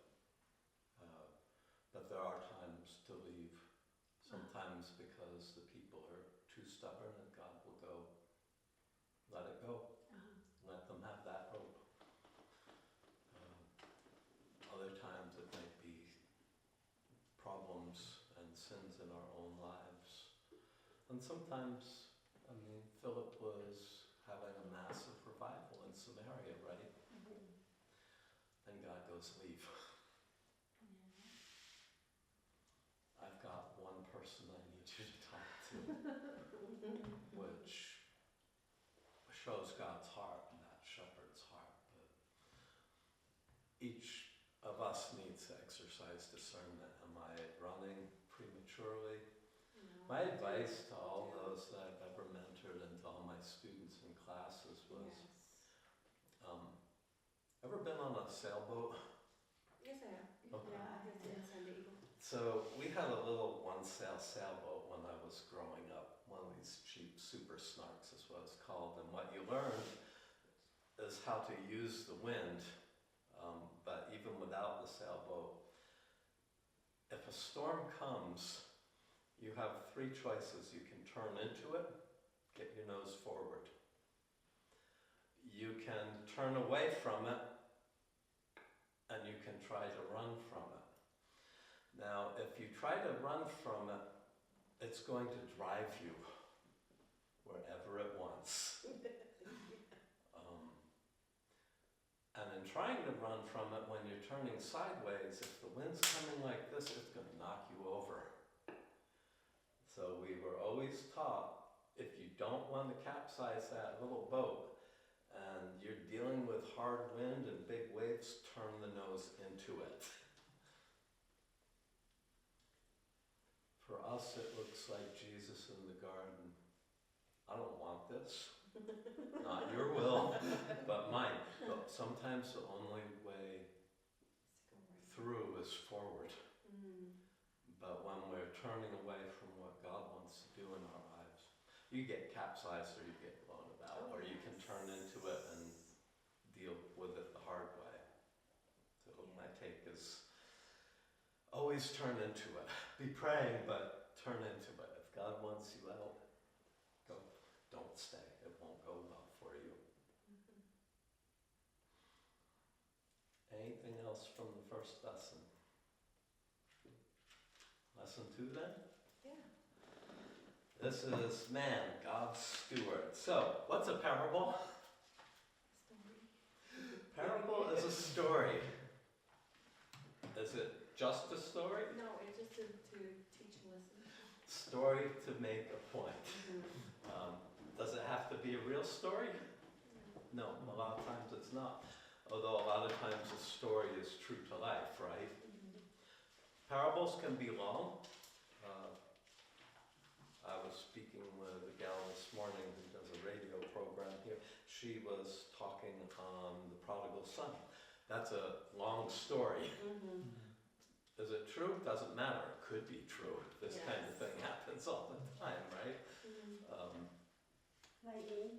But there are times to leave. Sometimes because the people are too stubborn and God will go, let it go. Let them have that hope. Other times it might be problems and sins in our own lives. And sometimes, I mean, Philip was having a massive revival in Samaria, right? And God goes, leave. I've got one person I need you to talk to, which shows God's heart and that shepherd's heart. But each of us needs to exercise discernment. Am I running prematurely? No, My I do. advice to all Yeah. those that I've ever mentored and to all my students in classes was, Yes. ever been on a sailboat? Yes, I have. Okay. Yeah, I have in San Diego. So we had a little one-sail sailboat when I was growing up. One of these cheap super snarks is what it's called. And what you learn is how to use the wind. But even without the sailboat, if a storm comes, you have three choices. You can turn into it, get your nose forward. You can turn away from it, and you can try to run from it. Now, if you try to run from it, it's going to drive you wherever it wants. And in trying to run from it, when you're turning sideways, if the wind's coming like this, it's going to knock you over. So we were always taught, if you don't want to capsize that little boat, and you're dealing with hard wind and big waves, turn the nose into it. For us, it looks like Jesus in the garden. I don't want this. Not your will, but mine. But sometimes the only way through is forward. Mm. when we're turning away from what God wants to do in our lives. You get capsized or you get blown about, or you can turn into it and deal with it the hard way. So my take is always turn into it. Be praying, but turn into it. If God wants you out, go. Don't stay. It won't go well for you. Anything else from the first lesson? Lesson 2 then? Yeah. This is man, God's steward. So, what's a parable? Story. Parable is a story. Is it just a story? No, it's just to teach a lesson. Story to make a point. Does it have to be a real story? No, a lot of times it's not. Although a lot of times a story is true to life, right? Parables can be long. I was speaking with a gal this morning who does a radio program here. She was talking on the prodigal son. That's a long story. Is it true? Doesn't matter. It could be true. This kind of thing happens all the time, right? Like me.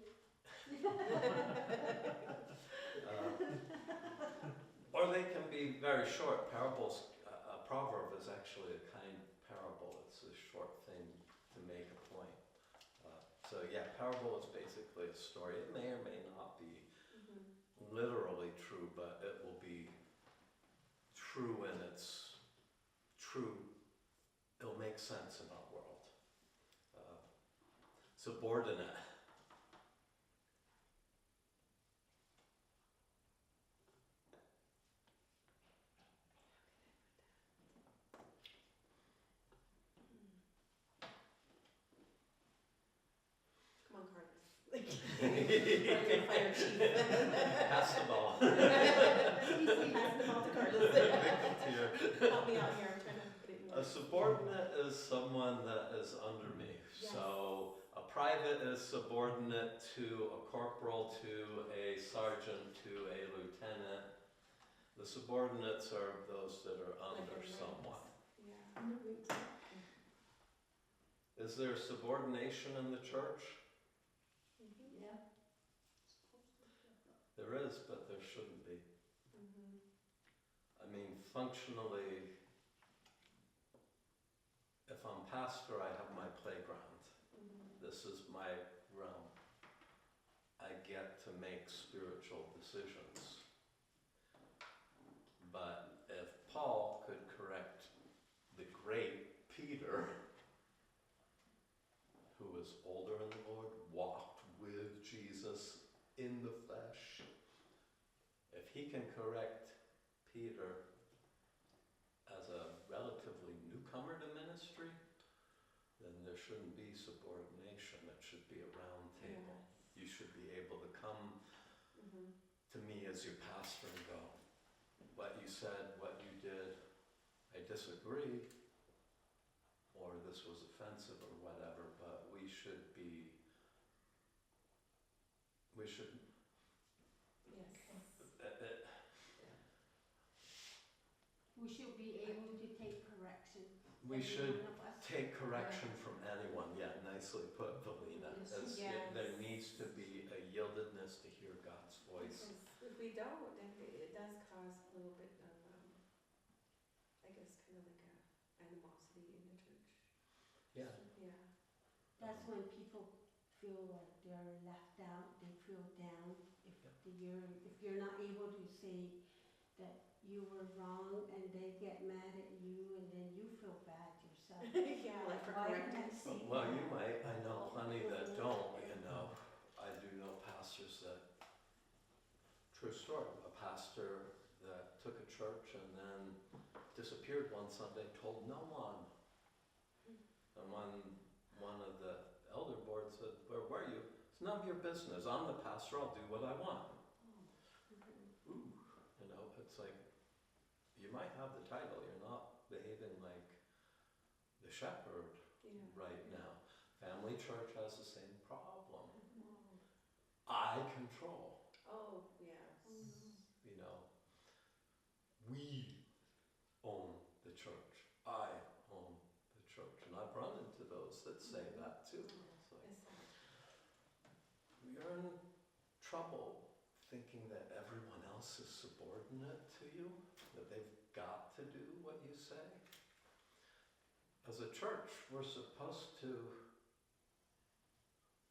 Or they can be very short. Parables, a proverb is actually a kind of parable. It's a short thing to make a point. So yeah, parable is basically a story. It may or may not be literally true, but it will be true in its true. It'll make sense in our world. Subordinate. Come on, Carlos. Fire chief. Pass the ball. Pass the ball to Carlos. Here. Help me out here. I'm trying to put it in A words. subordinate is someone that is under me. Yes. So a private is subordinate to a corporal, to a sergeant, to a lieutenant. The subordinates are those that are Like under a rank. someone. Yeah. Is there subordination in the church? Yeah. There is, but there shouldn't be. I mean, functionally, if I'm pastor, I have my playground. This is my realm. I get to make spiritual decisions. But if Paul could correct the great Peter, who was older in the Lord, walked with Jesus in the flesh, if he can correct Peter as a relatively newcomer to ministry, then there shouldn't be subordination. It should be a round table. You should be able to come to me as your pastor and go, what you said, what you did, I disagree, or this was offensive or whatever, but we should be, Yes. We should be able to take correction. we should Every one of us. take correction from anyone. Yeah, nicely put, Valina. Yes. There needs to be a yieldedness to hear God's voice. Because if we don't, then it does cause a little bit of, I guess, kind of like a animosity in the church. Yeah. Yeah. That's when people feel like they're left out, they feel down. If you're not able to say that you were wrong and they get mad at you and then you feel bad yourself. Yeah, like for Why correcting. did I say Well, that? you might. I know plenty that don't, you know. I do know pastors that, true story, a pastor that took a church and then disappeared one Sunday, told no one. And one of the elder board said, where were you? It's none of your business. I'm the pastor. I'll do what I want. Ooh, you know, it's like, you might have the title. You're not behaving like the shepherd right now. Family church has the same problem. I control, Oh, yes. you know. We own the church. I own I've run into those that say that too. It's like, It's sad. you're in trouble thinking that everyone else is subordinate to you, that they've got to do what you say. As a church, we're supposed to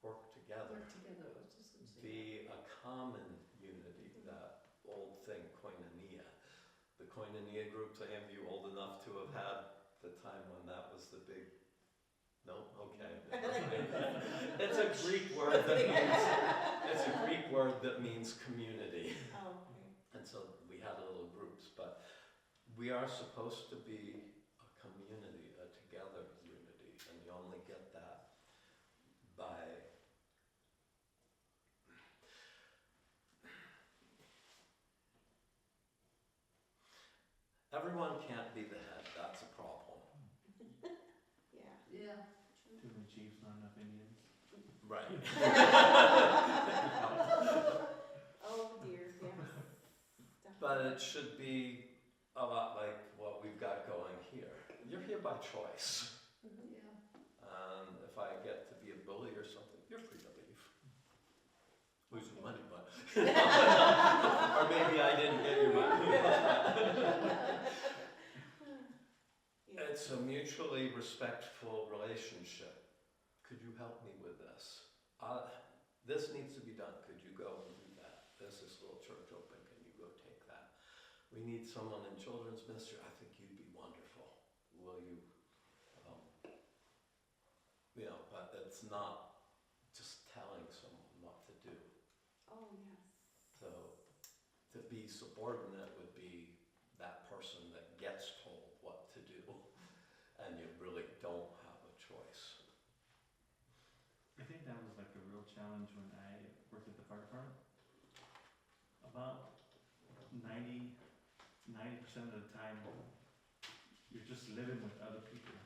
work together, Work together, I was just gonna say. be a common unity, that old thing, koinonia. The koinonia groups, any of you old enough to have had the time when that was the big, no, okay. It's a Greek word that means, it's a Greek word that means community. Oh, okay. And so we had little groups, but we are supposed to be a community, a together unity, and you only get that by everyone can't be the head, that's a problem. Yeah. Yeah, Too many chiefs, not enough Indians. Right. Oh dear, yes. But it should be a lot like what we've got going here. You're here by choice. yeah. If I get to be a bully or something, you're free to leave. Lose your money, but. Or maybe I didn't get your money. Yeah. It's a mutually respectful relationship. Could you help me with this? This needs to be done. Could you go and do that? There's this little church open. Can you go take that? We need someone in children's ministry. I think you'd be wonderful. Will you? But it's not just telling someone what to do. Oh, yes. So to be subordinate would be that person that gets told what to do, and you really don't have a choice. I think that was like a real challenge when I worked at the fire department. About 90% of the time, you're just living with other people.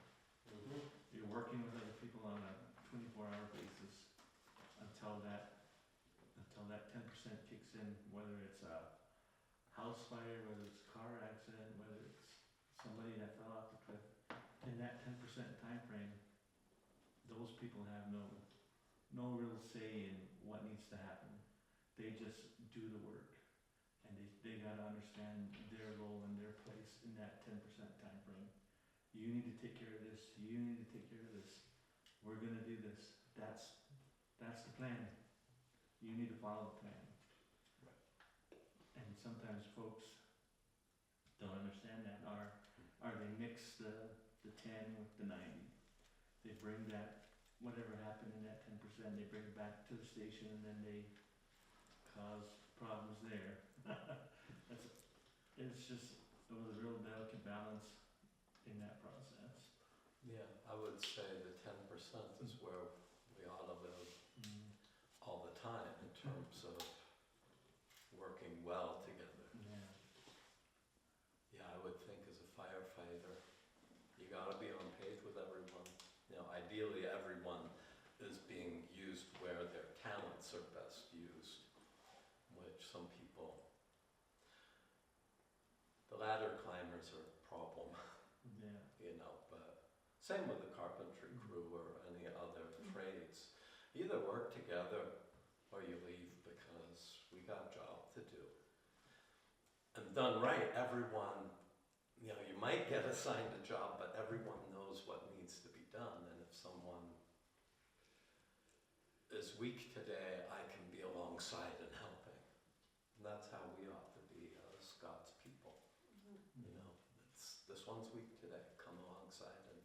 You're working with other people on a 24-hour basis until that 10% kicks in, whether it's a house fire, whether it's a car accident, whether it's somebody that fell off the cliff. In that 10% time frame, those people have no real say in what needs to happen. They just do the work, and they gotta understand their role and their place in that 10% time frame. You need to take care of this, you need to take care of this, we're gonna do this, that's the plan. You need to follow the plan. Right. And sometimes folks don't understand that, or they mix the 10 with the 90. They bring that, whatever happened in that 10%, they bring it back to the station, and then they cause problems there. It was a real delicate balance in that process. Yeah, I would say the 10% is where we ought to live all the time in terms of working well together. Yeah. Yeah, I would think as a firefighter, you gotta be on page with everyone. Ideally everyone is being used where their talents are best used, which some people, the ladder climbers are a problem, Yeah. but same with the carpentry crew or any other trades. Either work together or you leave because we got a job to do. And done right, everyone, you might get assigned a job, but everyone knows what needs to be done. And if someone is weak today, I can be alongside and helping. And that's how we ought to be as God's people. It's this one's weak today, come alongside and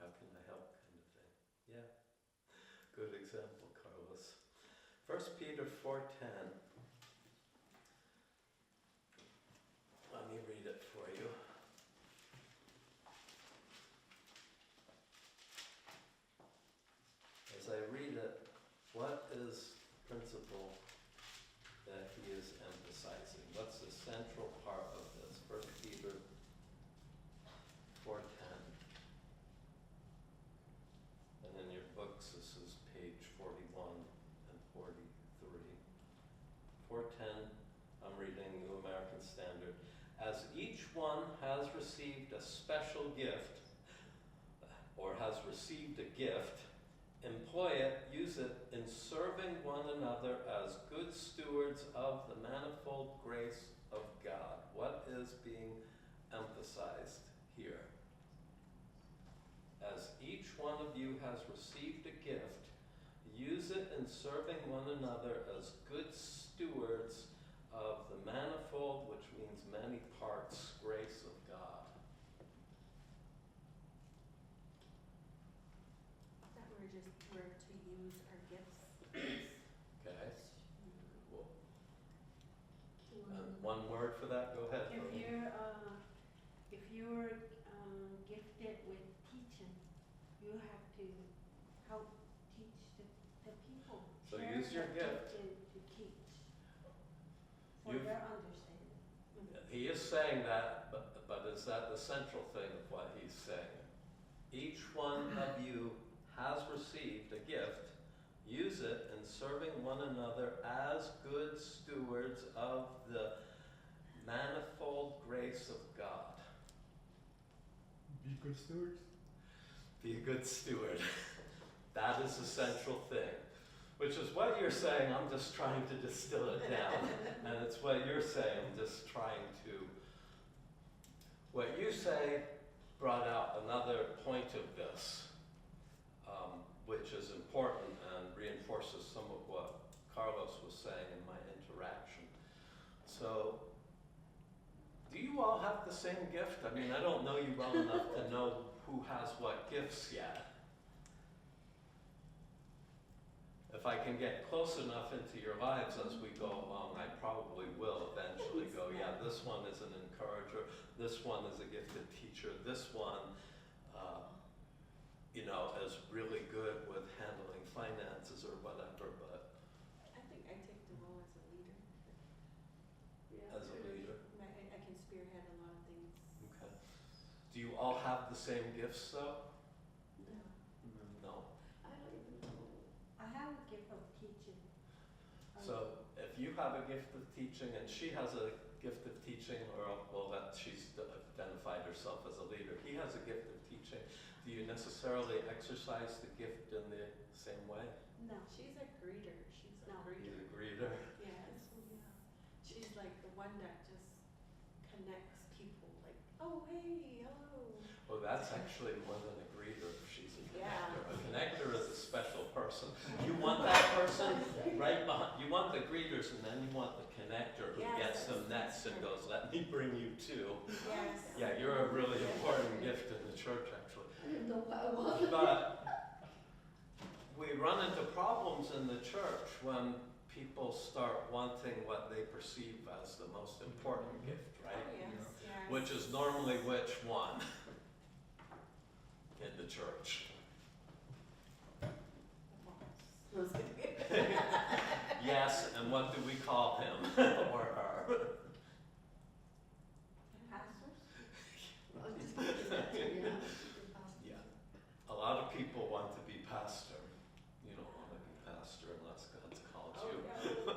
how can I help kind of thing. Yeah, good example, Carlos. 1 Peter 4:10. Let me read it for you. As I read it, what is the principle that he is emphasizing? What's the central part of this? 1 Peter 4:10. And in your books, this is page 41 and 43. 4:10, I'm reading New American Standard. As each one has received a special gift, or has received a gift, employ it, use it in serving one another as good stewards of the manifold grace of God. What is being emphasized here? As each one of you has received a gift, use it in serving one another as good stewards of the manifold, which means many parts, grace of God. That we're to use our gifts. Okay? Cool. And one word for that, go ahead. If you're gifted with teaching, you have to help teach the people. So Share use your gift. gifting to teach for You've- their understanding. He is saying that, but is that the central thing of what he's saying? Each one of you has received a gift. Use it in serving one another as good stewards of the manifold grace of God. Be good stewards. Be a good steward. That is the central thing. Which is what you're saying, I'm just trying to distill it down. And it's what you're saying, I'm just trying to. What you say brought out another point of this, which is important and reinforces some of what Carlos was saying in my interaction. So, do you all have the same gift? I mean, I don't know you well enough to know who has what gifts yet. If I can get close enough into your lives as we go along, I probably will eventually go, yeah, this one is an encourager, this one is a gifted teacher, this one, is really good with handling finances or whatever, but I think I take the role as a leader. Yeah. as a leader. I can spearhead a lot of things. Okay. Do you all have the same gifts though? No, No. I don't even know. I have a gift of teaching. So if you have a gift of teaching and she has a gift of teaching, or well, that she's identified herself as a leader, he has a gift of teaching, do you necessarily exercise the gift in the same way? No. She's a greeter. She's a No. You're greeter. the greeter. Yes. Yeah. She's like the one that just connects people. Like, oh hey, hello. Well, that's actually more than a greeter if she's a Yeah. connector. A connector is a special person. You want that person right behind, you want the greeters and then you want the connector who Yes, gets them next and goes, let me bring you too. Yes. Yeah, you're a really important gift in the church actually. I didn't know what I was. But we run into problems in the church when people start wanting what they perceive as the most important gift, Oh, right? yes, yes. Which is normally which one in the church? The boss. Yes, and what do we call him or her? Pastors? I was just thinking that too, yeah. Yeah, a lot of people want to be pastor. You don't want to be pastor unless God's called Oh, you. no.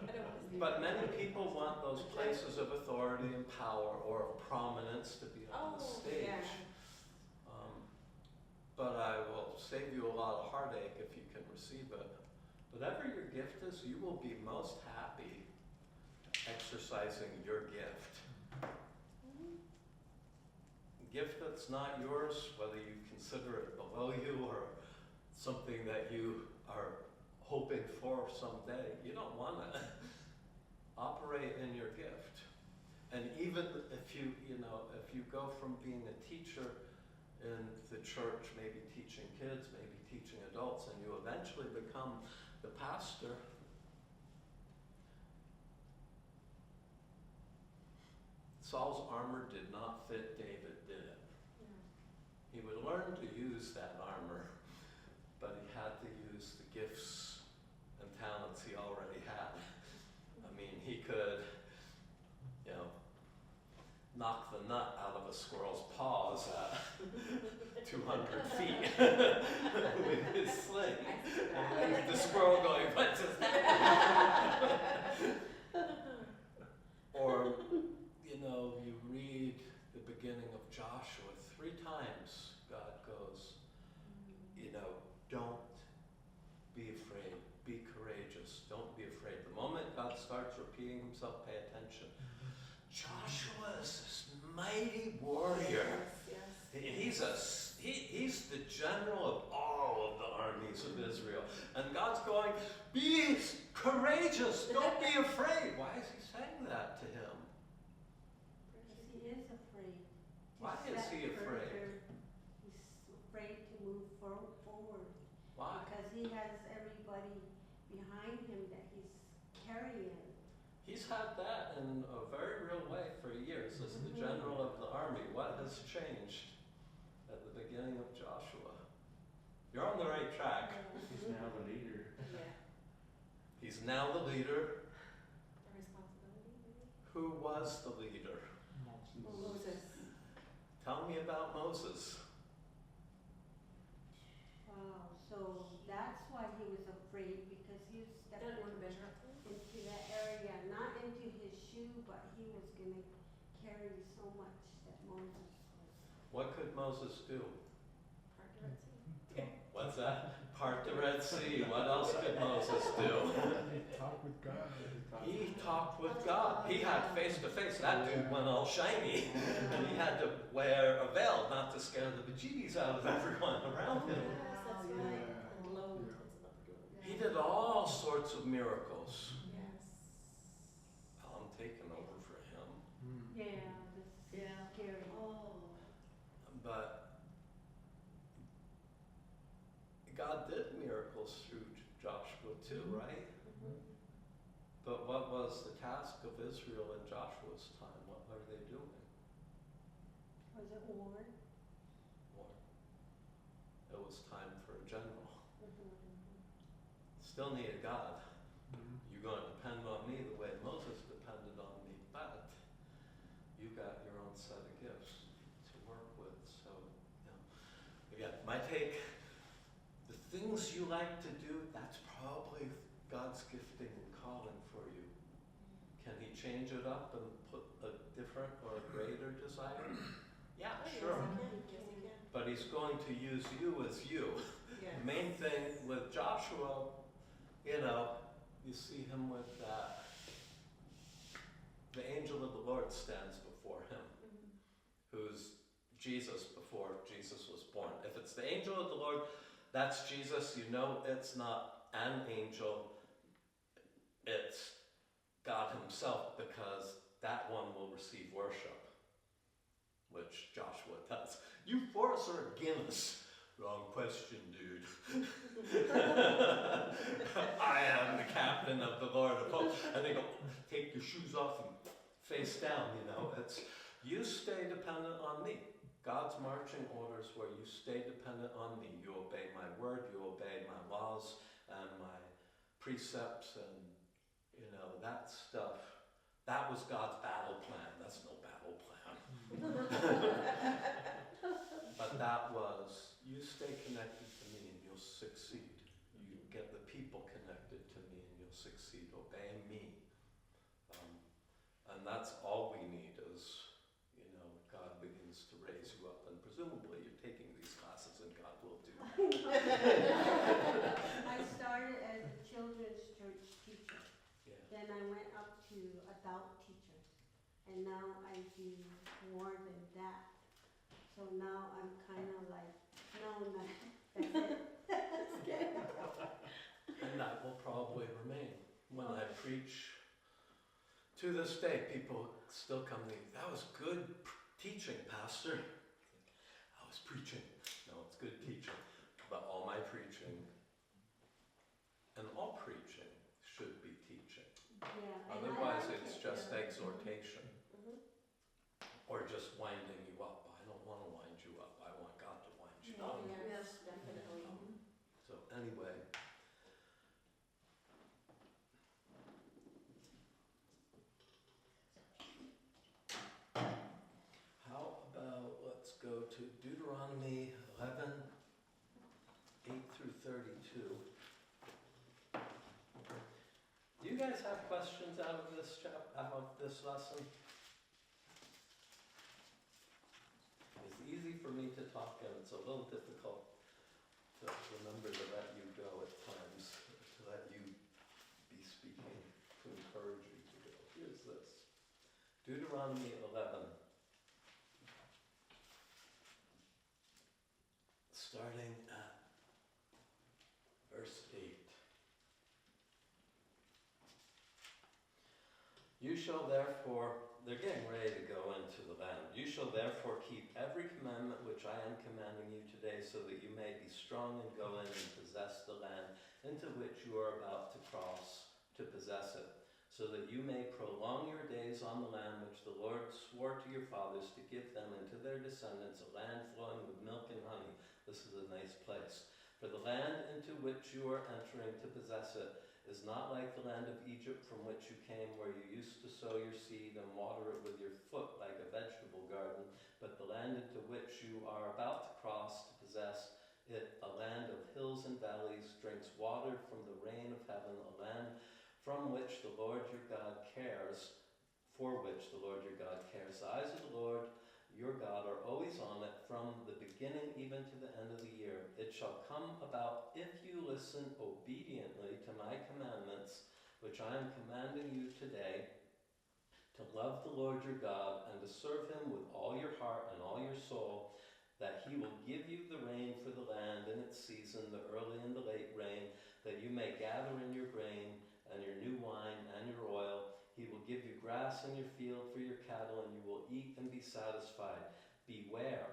I don't want to be But many people want those places of authority and power or of prominence to be on the stage. Yeah. But I will save you a lot of heartache if you can receive it. Whatever your gift is, you will be most happy exercising your gift. Gift that's not yours, whether you consider it below you or something that you are hoping for someday, you don't want to operate in your gift. And even if you go from being a teacher in the church, maybe teaching kids, maybe teaching adults, and you eventually become the pastor, Saul's armor did not fit David, did it? He would learn to use that armor, but he had to use the gifts and talents he already had. I mean, he could, knock the nut out of a squirrel's paws at 200 feet with his sling. And leave the squirrel going, what just happened? Or, you read the beginning of Joshua, 3 times God goes, mighty warrior. Yes. He's the general of all of the armies of Israel. And God's going, be courageous, don't be afraid. Why is he saying that to him? Because he is afraid. to Why is step he afraid? further. He's afraid to move forward. Why? Because he has everybody behind him that he's carrying. He's had that in a very real way for years as the general of the army. What has changed at the beginning of Joshua? You're on the right track. He's now the leader. Yeah. He's now the leader. The responsibility, maybe? Who was the leader? Moses. Tell me about Moses. Wow, so that's why he was afraid, because he was stepping Didn't want to measure up to him? into that area, not into his shoe, but he was gonna carry so much that Moses was. What could Moses do? Part the Red Sea. What's that? Part the Red Sea. What else could Moses do? Talk with God. He talked with God. He had face to face. That dude went all shiny. And he had to wear a veil not to scare the bejeebies out of everyone around him. Yes, that's Yeah. right. And lo, Yeah. it's not good. He did all sorts of miracles. Yes. I'm taking over for him. Yeah, this is Yeah. scary. Oh. But God did miracles through Joshua too, right? But what was the task of Israel in Joshua's time? What were they doing? Was it war? War. It was time for a general. Still needed God. You're going to depend on me the way Moses depended on me, but you got your own set of gifts to work with. So, again, my take, the things you like to do, that's probably God's gifting and calling for you. Can he change it up and put a different or a greater desire? Yeah, Oh, sure. Yes, he can. But he's going to use you as you. Yes. The main thing with Joshua, you see him with that. The angel of the Lord stands before him, who's Jesus before Jesus was born. If it's the angel of the Lord, that's Jesus. You know it's not an angel, it's God himself, because that one will receive worship, which Joshua does. You for us or against? Wrong question, dude. I am the captain of the Lord of hosts. And they go, take your shoes off and face down, It's, you stay dependent on me. God's marching orders where you stay dependent on me. You obey my word, you obey my laws and my precepts and, that stuff. That was God's battle plan. That's no battle plan. But that was, you stay connected to me and you'll succeed. You get the people connected to me and you'll succeed. Obey me. And that's all we need is, God begins to raise you up. And presumably you're taking these classes and God will do. I started as a children's church teacher. Yeah. Then I went up to adult teachers. And now I do more than that. So now I'm kind of like, no, that's it. And that will probably remain. When I preach, to this day, people still come to me, that was good teaching, Pastor. I was preaching. No, it's good teaching. But all my preaching, and all preaching, should be teaching. Yeah, and I Otherwise, like it's it, just yeah. exhortation. Or just winding you up. I don't want to wind you up. I want God to wind you Oh, up. yes, definitely. So anyway. How about, let's go to Deuteronomy 11, 8 through 32. Do you guys have questions out of this lesson? It's easy for me to talk and it's a little difficult to remember to let you go at times, to let you be speaking, to encourage you to go. Here's this. Deuteronomy 11, starting at verse 8. You shall therefore, they're getting ready to go into the land. You shall therefore keep every commandment which I am commanding you today, so that you may be strong and go in and possess the land into which you are about to cross to possess it, so that you may prolong your days on the land which the Lord swore to your fathers to give them and to their descendants, a land flowing with milk and honey. This is a nice place. For the land into which you are entering to possess it is not like the land of Egypt from which you came, where you used to sow your seed and water it with your foot like a vegetable garden, but the land into which you are about to cross to possess it, a land of hills and valleys, drinks water from the rain of heaven, a land from which the Lord your God cares, for which the Lord your God cares. The eyes of the Lord your God are always on it, from the beginning even to the end of the year. It shall come about, if you listen obediently to my commandments, which I am commanding you today, to love the Lord your God and to serve him with all your heart and all your soul, that he will give you the rain for the land in its season, the early and the late rain, that you may gather in your grain and your new wine and your oil. He will give you grass in your field for your cattle, and you will eat and be satisfied. Beware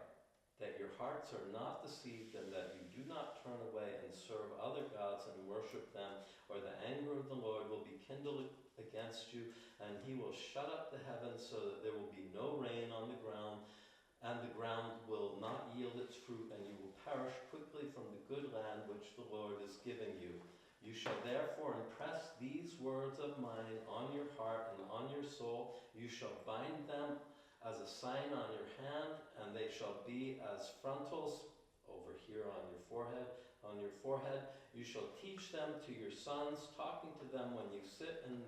that your hearts are not deceived, and that you do not turn away and serve other gods and worship them, or the anger of the Lord will be kindled against you, and he will shut up the heavens so that there will be no rain on the ground, and the ground will not yield its fruit, and you will perish quickly from the good land which the Lord is giving you. You shall therefore impress these words of mine on your heart and on your soul. You shall bind them as a sign on your hand, and they shall be as frontals over here on your forehead. On your forehead, you shall teach them to your sons, talking to them when you sit in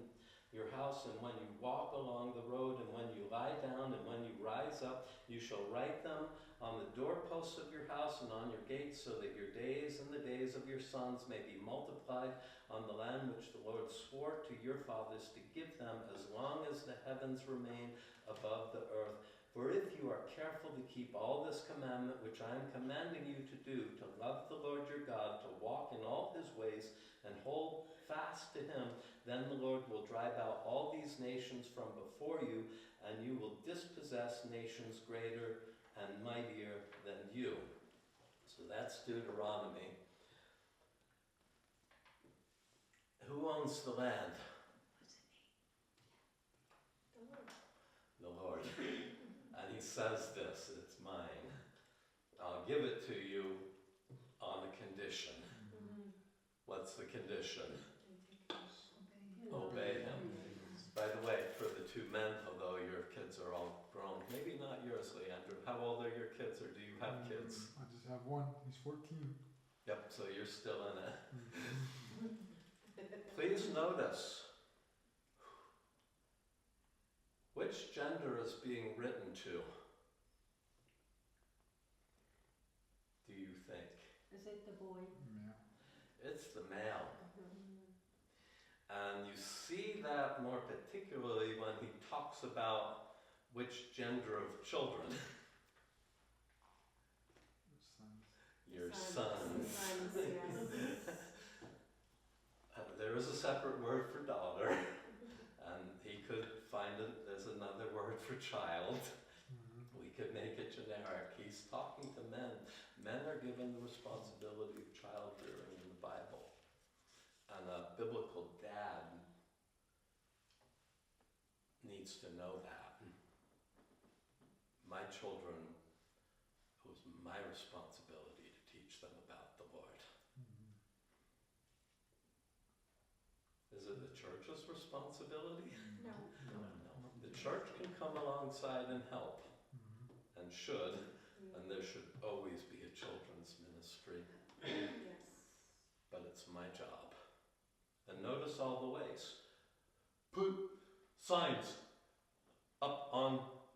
your house, and when you walk along the road, and when you lie down, and when you rise up. You shall write them on the doorposts of your house and on your gates, so that your days and the days of your sons may be multiplied on the land which the Lord swore to your fathers to give them, as long as the heavens remain above the earth. For if you are careful to keep all this commandment which I am commanding you to do, to love the Lord your God, to walk in all his ways, and hold fast to him, then the Lord will drive out all these nations from before you, and you will dispossess nations greater and mightier than you. So that's Deuteronomy. Who owns the land? The Lord. And he says this, it's mine. I'll give it to you on a condition. What's the condition? Obey him. By the way, for the two men, although your kids are all grown, maybe not yours, Leandro. How old are your kids, or do you have kids? I just have one. He's 14. Yep, so you're still in it. Please notice which gender is being written to. Do you think? Is it the boy? Yeah. It's the male. And you see that more particularly when he talks about which gender of children. Your sons. Your sons. Sons, yes. There is a separate word for daughter, and he could find it, there's another word for child. We could make it generic. He's talking to men. Men are given the responsibility of child rearing in the Bible. And a biblical dad needs to know that. My children, it was my responsibility to teach them about the Lord. Is it the church's responsibility? No. No. The church can come alongside and help, and should, and there should always be a children's ministry. Yes. But it's my job. And notice all the ways. Put signs up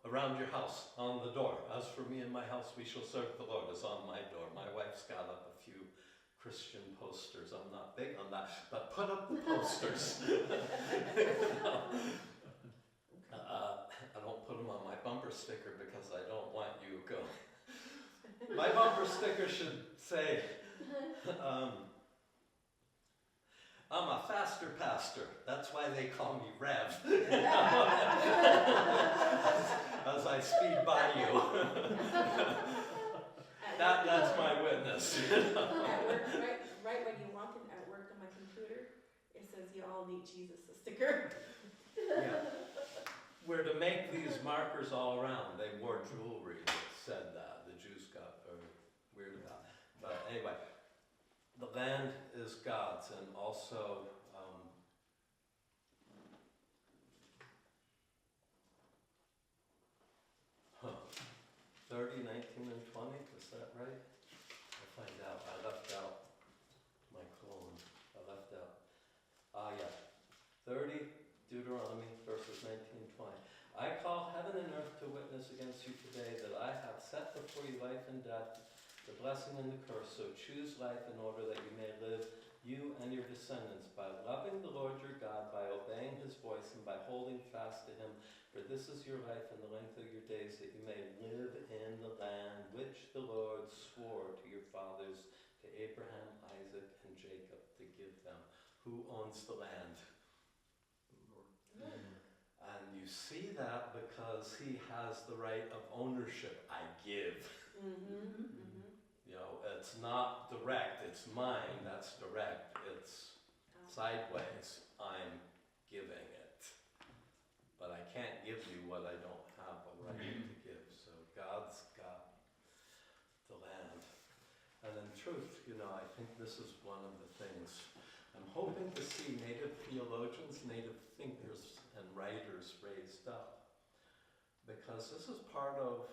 around your house, on the door. As for me and my house, we shall serve the Lord, is on my door. My wife's got up a few Christian posters. I'm not big on that, but put up the posters. I don't put them on my bumper sticker because I don't want you going. My bumper sticker should say, I'm a faster pastor. That's why they call me Rev. As I speed by you. That's my witness. At work, right when you walk in at work on my computer, it says you all need Jesus, a sticker. Yeah. We're to make these markers all around. They wore jewelry that said that. The Jews got weird about it. But anyway, the land is God's, and also 30, 19, and 20, is that right? I'll find out. I left out my colon. I left out. Yeah. 30, Deuteronomy, verses 19 and 20. I call heaven and earth to witness against you today that I have set before you life and death, the blessing and the curse. So choose life in order that you may live, you and your descendants, by loving the Lord your God, by obeying his voice, and by holding fast to him. For this is your life and the length of your days, that you may live in the land which the Lord swore to your fathers, to Abraham, Isaac, and Jacob, to give them. Who owns the land? And you see that because he has the right of ownership. I give. You know, it's not direct, it's mine, that's direct. It's sideways, I'm giving it. But I can't give you what I don't have a right to give. So God's got the land. And in truth, you know, I think this is one of the things I'm hoping to see native theologians, native thinkers, and writers raised up. Because this is part of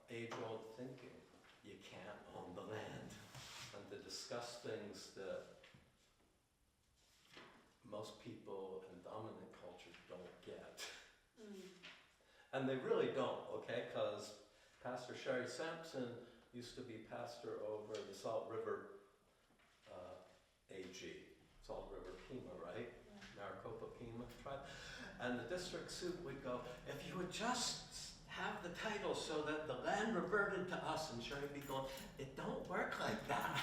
age-old thinking. You can't own the land. And to discuss things that most people in dominant culture don't get. And they really don't, okay? Because Pastor Sherry Sampson used to be pastor over the Salt River AG, Salt River Pima, right? Maricopa Pima tribe. And the district soup would go, if you would just have the title so that the land reverted to us, and Sherry would be going, it don't work like that.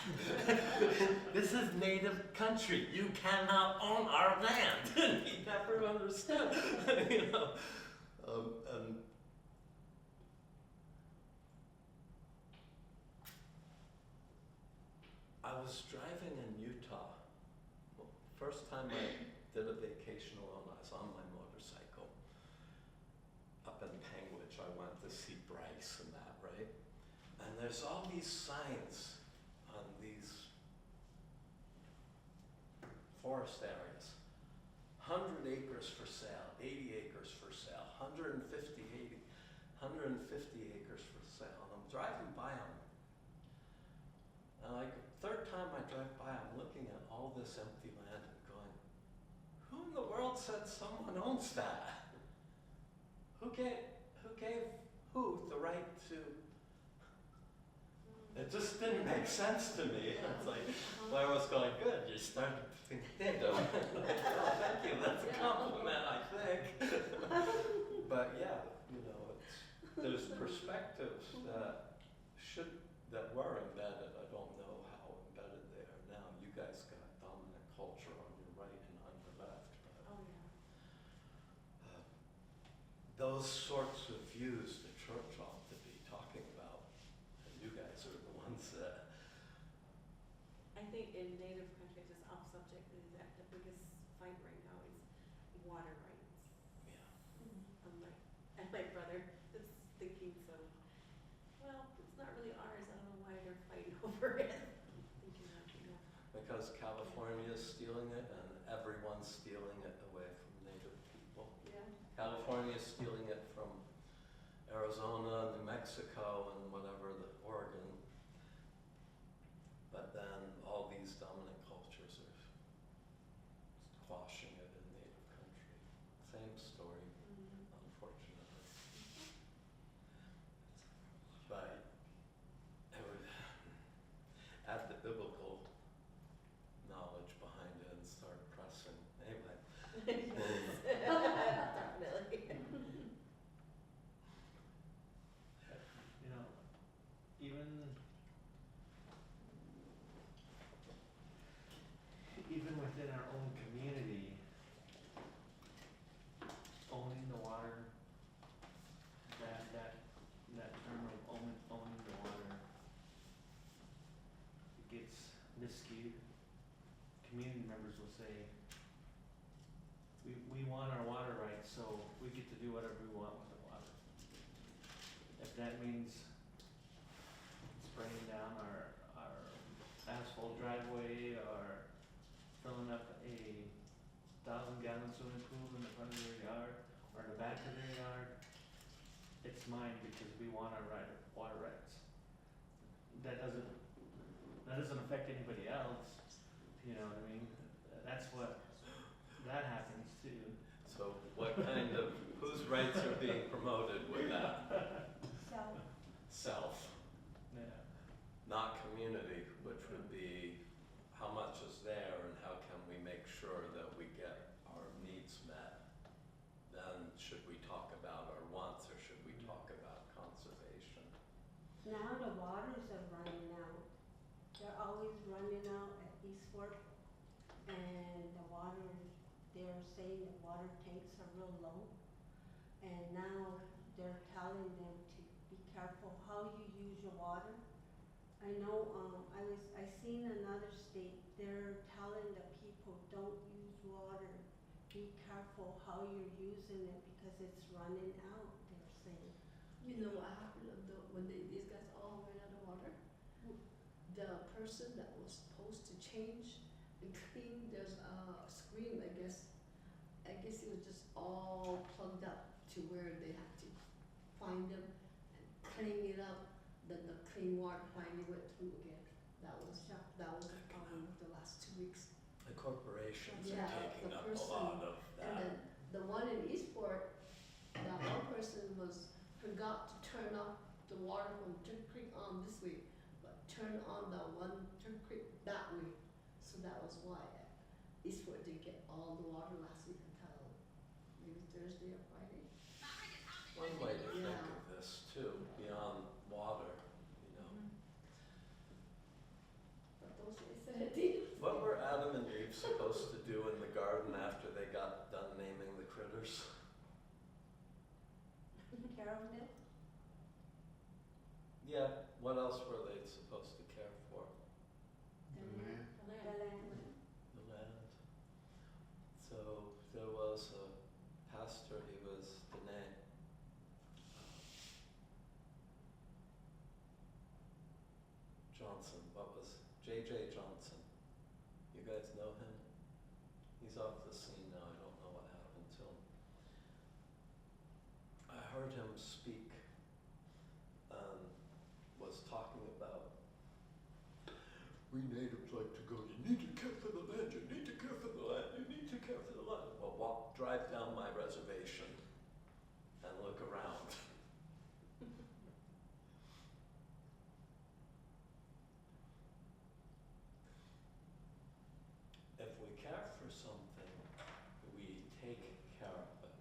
This is native country. You cannot own our land. And he never understood, you know. And I was driving in Utah. First time I did a vacation alone, I was on my motorcycle. Up in Panguitch, I went to see Bryce and that, right? And there's all these signs on these forest areas. 100 acres for sale, 80 acres for sale, 150 acres for sale. And I'm driving by them. And like third time I drive by, I'm looking at all this empty land and going, who in the world said someone owns that? Who gave who the right to? It just didn't make sense to me. It's like, well, I was going, good, you started to think native. Like, oh, thank you, that's a compliment, I think. But yeah, you know, there's perspectives that were embedded. I don't know how embedded they are now. You guys got dominant culture on your right and on your left. But, those sorts of views the church ought to be talking about. And you guys are the ones that... I think in native countries, just off subject, is that the biggest fight right now is water rights. Yeah. And my brother is thinking so, well, it's not really ours, I don't know why they're fighting over it. Thinking that, yeah. Because California is stealing it and everyone's stealing it away from native people. Yeah. California is stealing it from Arizona, New Mexico, and whatever, the Oregon. But then all these dominant cultures are quashing it in native country. Same story, unfortunately. But I would add the biblical knowledge behind it and start pressing. Anyway. Definitely. Yeah, that means spraying down our asphalt driveway, or filling up a 1,000-gallon swimming pool in the front of their yard, or the back of their yard, it's mine because we want our water rights. That doesn't affect anybody else, you know what I mean? That's what, that happens too. So what kind of, whose rights are being promoted with that? So, Self, Yeah. not community, which would be how much is there and how can we make sure that we get our needs met? Then should we talk about our wants or should we talk about conservation? now the waters are running out. They're always running out at East Fork, and the water, they're saying the water tanks are real low. And now they're telling them to be careful how you use your water. I know, I seen another state, they're telling the people, don't use water. Be careful how you're using it because it's running out, they're saying. You know what happened when these guys all ran out of water? The person that was supposed to change and clean, there's a screen, I guess it was just all plugged up to where they had to find them and clean it up, then the clean water finally went through again. That was the problem with the last 2 weeks. The corporations Yeah, are taking the up person- a lot of And that. then the one in Eastport, that one person forgot to turn off the water from Turk Creek on this way, but turn on the one Turk Creek that way. So that was why Eastport didn't get all the water last week until maybe Thursday or Friday. One way to think Yeah. of this too, beyond water, you know. But those guys said it did. What were Adam and Eve supposed to do in the garden after they got done naming the critters? Care of them? Yeah, what else were they supposed to care for? The land. The land. The land. So there was a pastor, he was Dene. Johnson, what was J.J. Johnson? You guys know him? He's off the scene now, I don't know what happened to him. I heard him speak, was talking about, we natives like to go, you need to care for the land, you need to care for the land, you need to care for the land. Well, drive down my reservation and look around. If we care for something, we take care of it.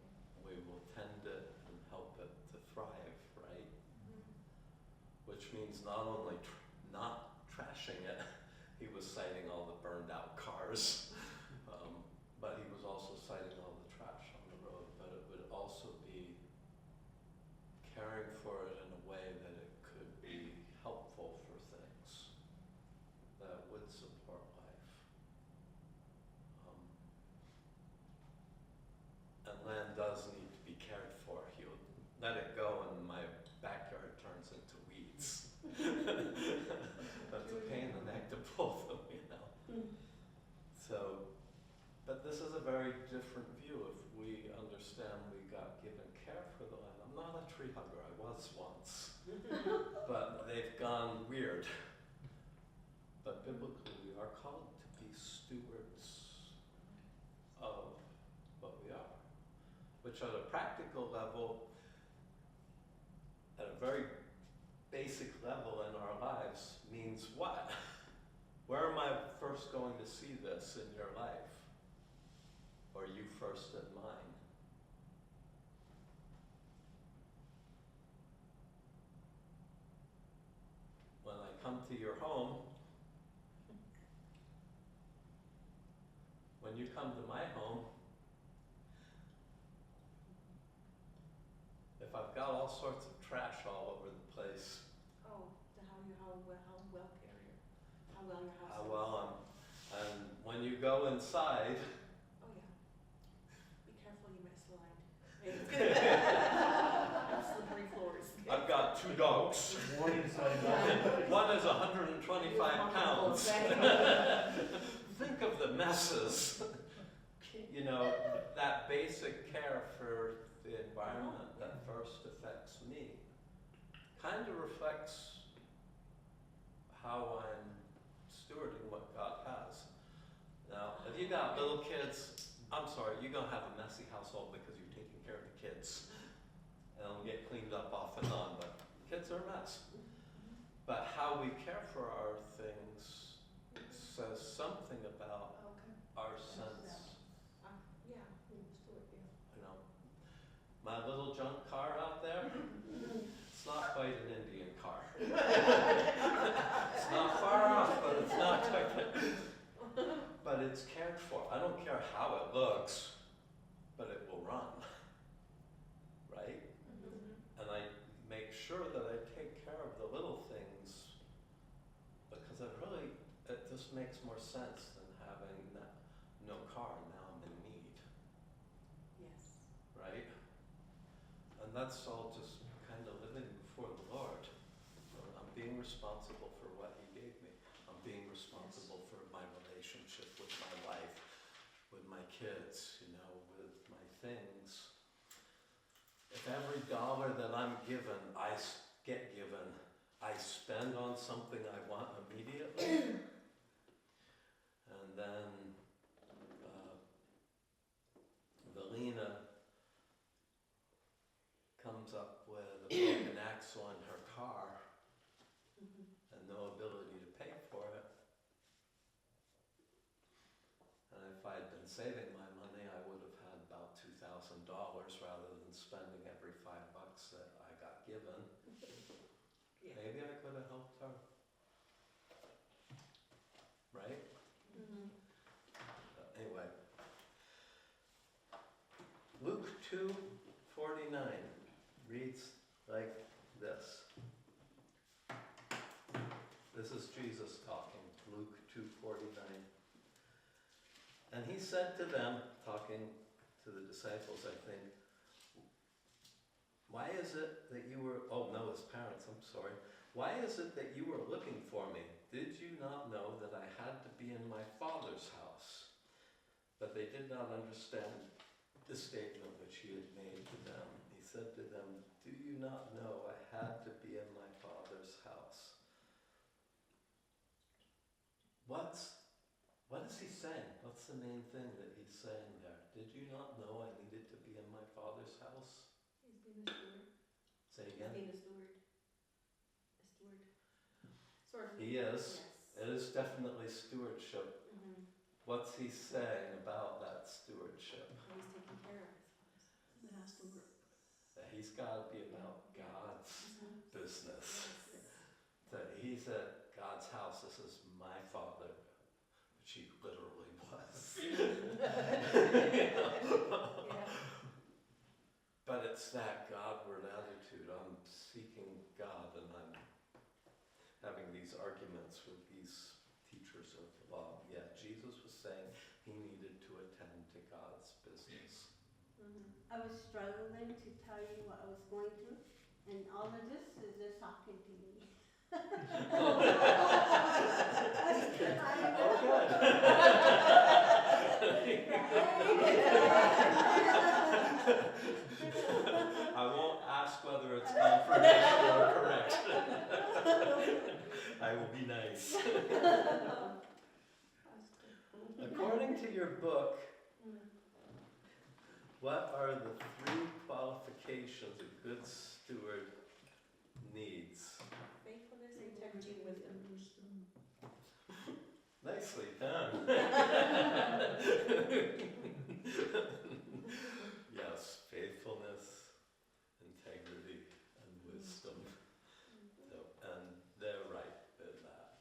We will tend it and help it to thrive, right? Which means not only not trashing it, he was citing all the burned out cars, but he was also citing all the trash on the road, but it would also be caring for it in a way that it could be helpful for things that would support life. And land does need to be cared for. You let it go and my backyard turns into weeds. That's a pain in the neck to pull them, you know. So, but this is a very different view if we understand we got given care for the land. I'm not a tree hugger, I was once. But they've gone weird. But biblically we are called to be stewards of what we are. Which at a practical level, at a very basic level in our lives means what? Where am I first going to see this in your life? Or you first in mine? When I come to your home, when you come to my home, if I've got all sorts of trash all over the place, Oh, how well care your, how well your house how is. well and when you go inside, Oh, yeah. Be careful, you might slide. Have slippery floors. I've got 2 One is 125 pounds. Think of the messes. Okay. You know, that basic care for the environment that first affects me kind of reflects how I'm stewarding what God has. Now, if you got little kids, I'm sorry, you're going to have a messy household because you're taking care of the kids. And it'll get cleaned up off and on, but kids are a mess. But how we care for our things says something about Okay. our sense. Yeah. Understood, yeah. You know, my little junk car out there, it's not quite an Indian car. It's not far off, but it's not quite. But it's cared for. I don't care how it looks, but it will run. Right? And I make sure that I take care of the little things because it just makes more sense than having no car and now I'm in need. Yes. Right? And that's all just kind of living before the Lord. I'm being responsible for what He gave me. I'm being responsible for my relationship with my wife, with my kids, you know, with my things. If every dollar that I'm given, get given, I spend on something I want immediately, and then Valina comes up with a broken axle in her car and no ability to pay for it. And if I'd been saving my money, I would have had about $2,000 rather than spending every $5 that I got given. Yeah. Maybe I could have helped her. Right? Anyway. Luke 2:49 reads like this. This is Jesus talking, Luke 2:49. And He said to them, talking to the disciples, I think, why is it that you were, his parents, I'm sorry. Why is it that you were looking for me? Did you not know that I had to be in my Father's house? But they did not understand the statement which He had made to them. He said to them, do you not know I had to be in my Father's house? What is He saying? What's the main thing that He's saying there? Did you not know I needed to be in my Father's house? He's being a steward. Say He's again? being a steward. A steward. Sort of. He is. Yes. It is definitely stewardship. What's He saying about that stewardship? And he's taking care of his house. It has to work. That He's got to be about God's business. That He's at God's house. This is my Father, which He literally was. Yeah. But it's that Godward attitude. I'm seeking God and I'm having these arguments with these teachers of the law. Yeah, Jesus was saying He needed to attend to God's business. I was struggling to tell you what I was going through, and all of this is just talking to me. Oh, good. I won't ask whether it's confirmation or correction. I will be nice. According to your book, what are the 3 qualifications a good steward needs? Faithfulness, integrity, wisdom. Nicely done. Yes, faithfulness, integrity, and wisdom. So, and they're right in that.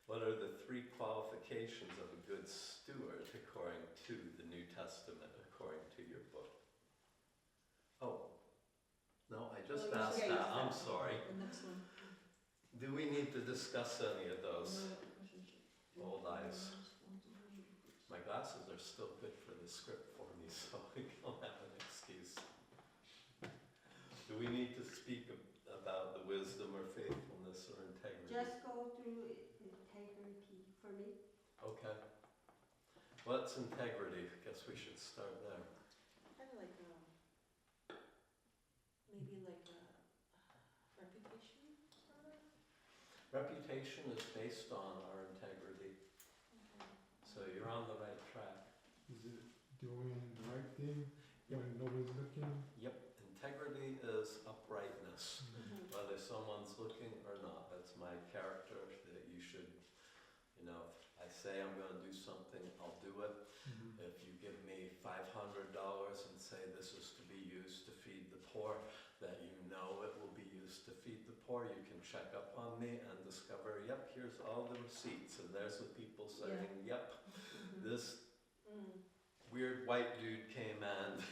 What are the 3 qualifications of a good steward according to the New Testament, according to your book? Oh, no, I just asked yeah, you that. just I'm asked. sorry. The next one. Do we need to discuss any of those? Old eyes. My glasses are still good for the script for me, so I don't have an excuse. Do we need to speak What's integrity? Guess we should start there. Kind of like maybe like a reputation, sort of. Reputation is based on our integrity, Okay. so you're on the right track. Is it doing the right thing when nobody's looking? Yep, integrity is uprightness, Mhm. whether someone's looking or not. That's my character, that you should, you know, if I say I'm gonna do something, I'll do it. If you give me $500 and say this is to be used to feed the poor, that you know it will be used to feed the poor, you can check up on me and discover, yep, here's all the receipts, and there's the people saying, yep, Mhm. this Mm. weird white dude came and,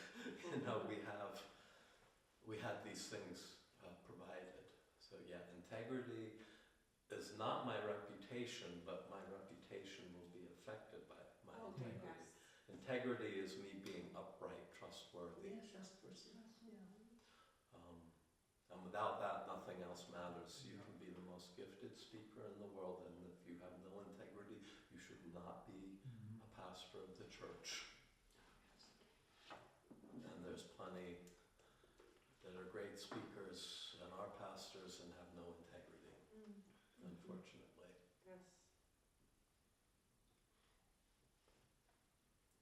you know, we had these things provided. So yeah, integrity is not my reputation, but my reputation will be affected by my Okay, integrity. yes. Integrity is me being upright, trustworthy. Yeah, trustworthy. Yeah. And without that, nothing else matters. You can be the most gifted speaker in the world, and if you have no integrity, you should not be a pastor of the church. And there's plenty that are great speakers and are pastors and have no integrity, Mm. unfortunately. Yes.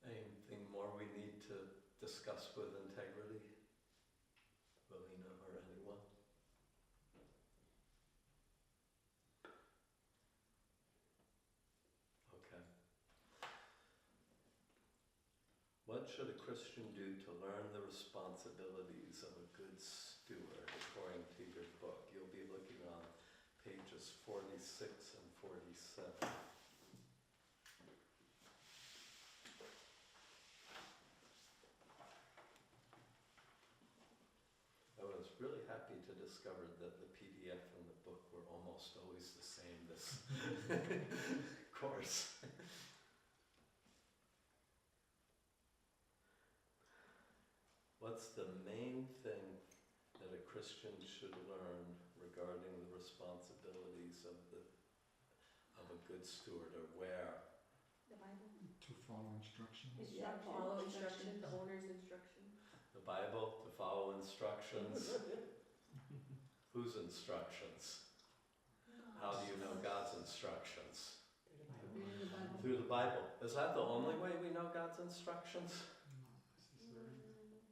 Anything more we need to discuss with integrity? Valina or anyone? Okay. What should a Christian do to learn the responsibilities of a good steward, according to your book? You'll be looking on pages 46 and 47. I was really happy to discover that the PDF and the book were almost always the same this course. What's the main thing that a Christian should learn regarding the responsibilities of a good steward, or where? The Bible. To follow instructions. Yeah, Follow instruction, the owner's instruction. The Bible, to follow instructions. Whose instructions? How do you know God's instructions? Reading the Bible. Through the Bible. Is that the only way we know God's instructions? Not necessary.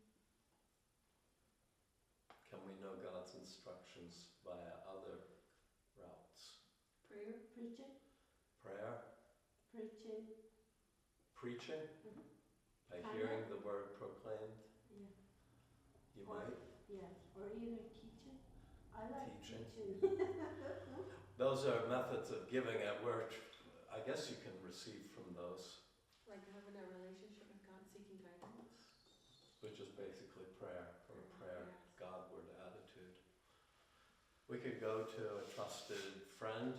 Can we know God's instructions via other routes? Prayer. Preaching, Prayer? preaching, Preaching? Mhm. By Kinda. hearing the word proclaimed? yeah, You Or- might? yes, or even teaching. I like Teaching. teaching. Those are methods of giving at work. I guess you can receive from those, Like having a relationship with God, seeking guidance. which is basically prayer, or a prayer, Yes. Godward attitude. We could go to a trusted friend,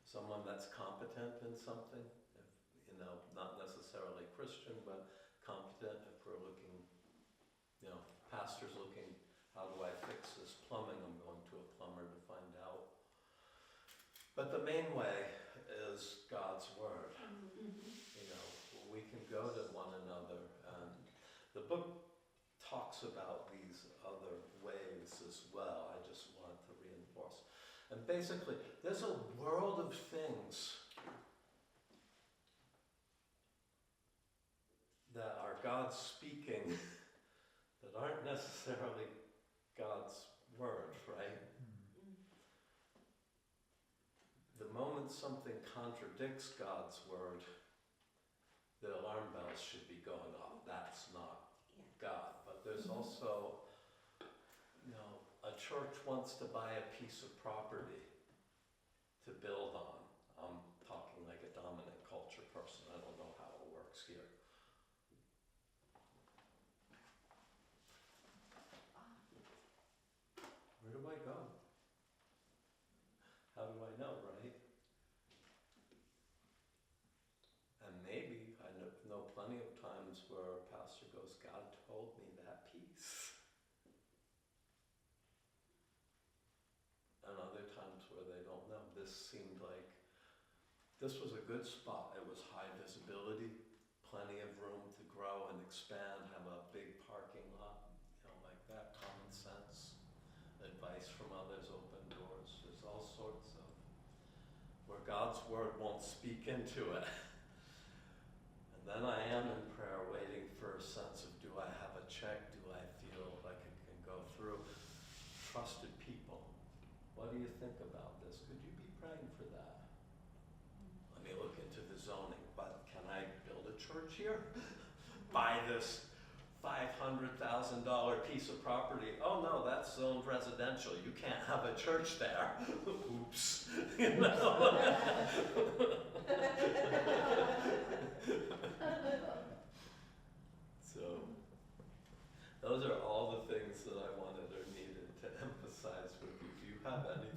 someone that's competent in something, if, you know, not necessarily Christian, but competent if we're looking, you know, pastor's looking, how do I fix this plumbing? I'm going to a plumber to find out. But the main way is God's word. You know, we can go to one another, and the book talks about these other ways as well. I just wanted to reinforce. And basically, there's a world of things that are God speaking that aren't necessarily God's word, right? Mm. The moment something contradicts God's word, the alarm bells should be going off. That's not Yeah. God. But there's also, you know, a church wants to buy a piece of property to build on. I'm talking like a dominant culture person. I don't know how it works here. Where do I go? How do I know, right? And maybe I know plenty of times where a pastor goes, God told me that piece. And other times where they don't know. This seemed like, this was a good spot. It was high visibility, plenty of room to grow and expand, have a big parking lot, like that, common sense, advice from others, open doors, there's all sorts of, where God's word won't speak into it. And then I am in prayer waiting for a sense of, do I have a check, do I feel like it can go through? Trusted people, what do you think about this? Could you be praying for that? Let me look into the zoning, but can I build a church here? Buy this $500,000 piece of property. Oh no, that's zoned residential. You can't have a church there. Oops. You know? So, those are all the things that I wanted or needed to emphasize with you. Do you have anything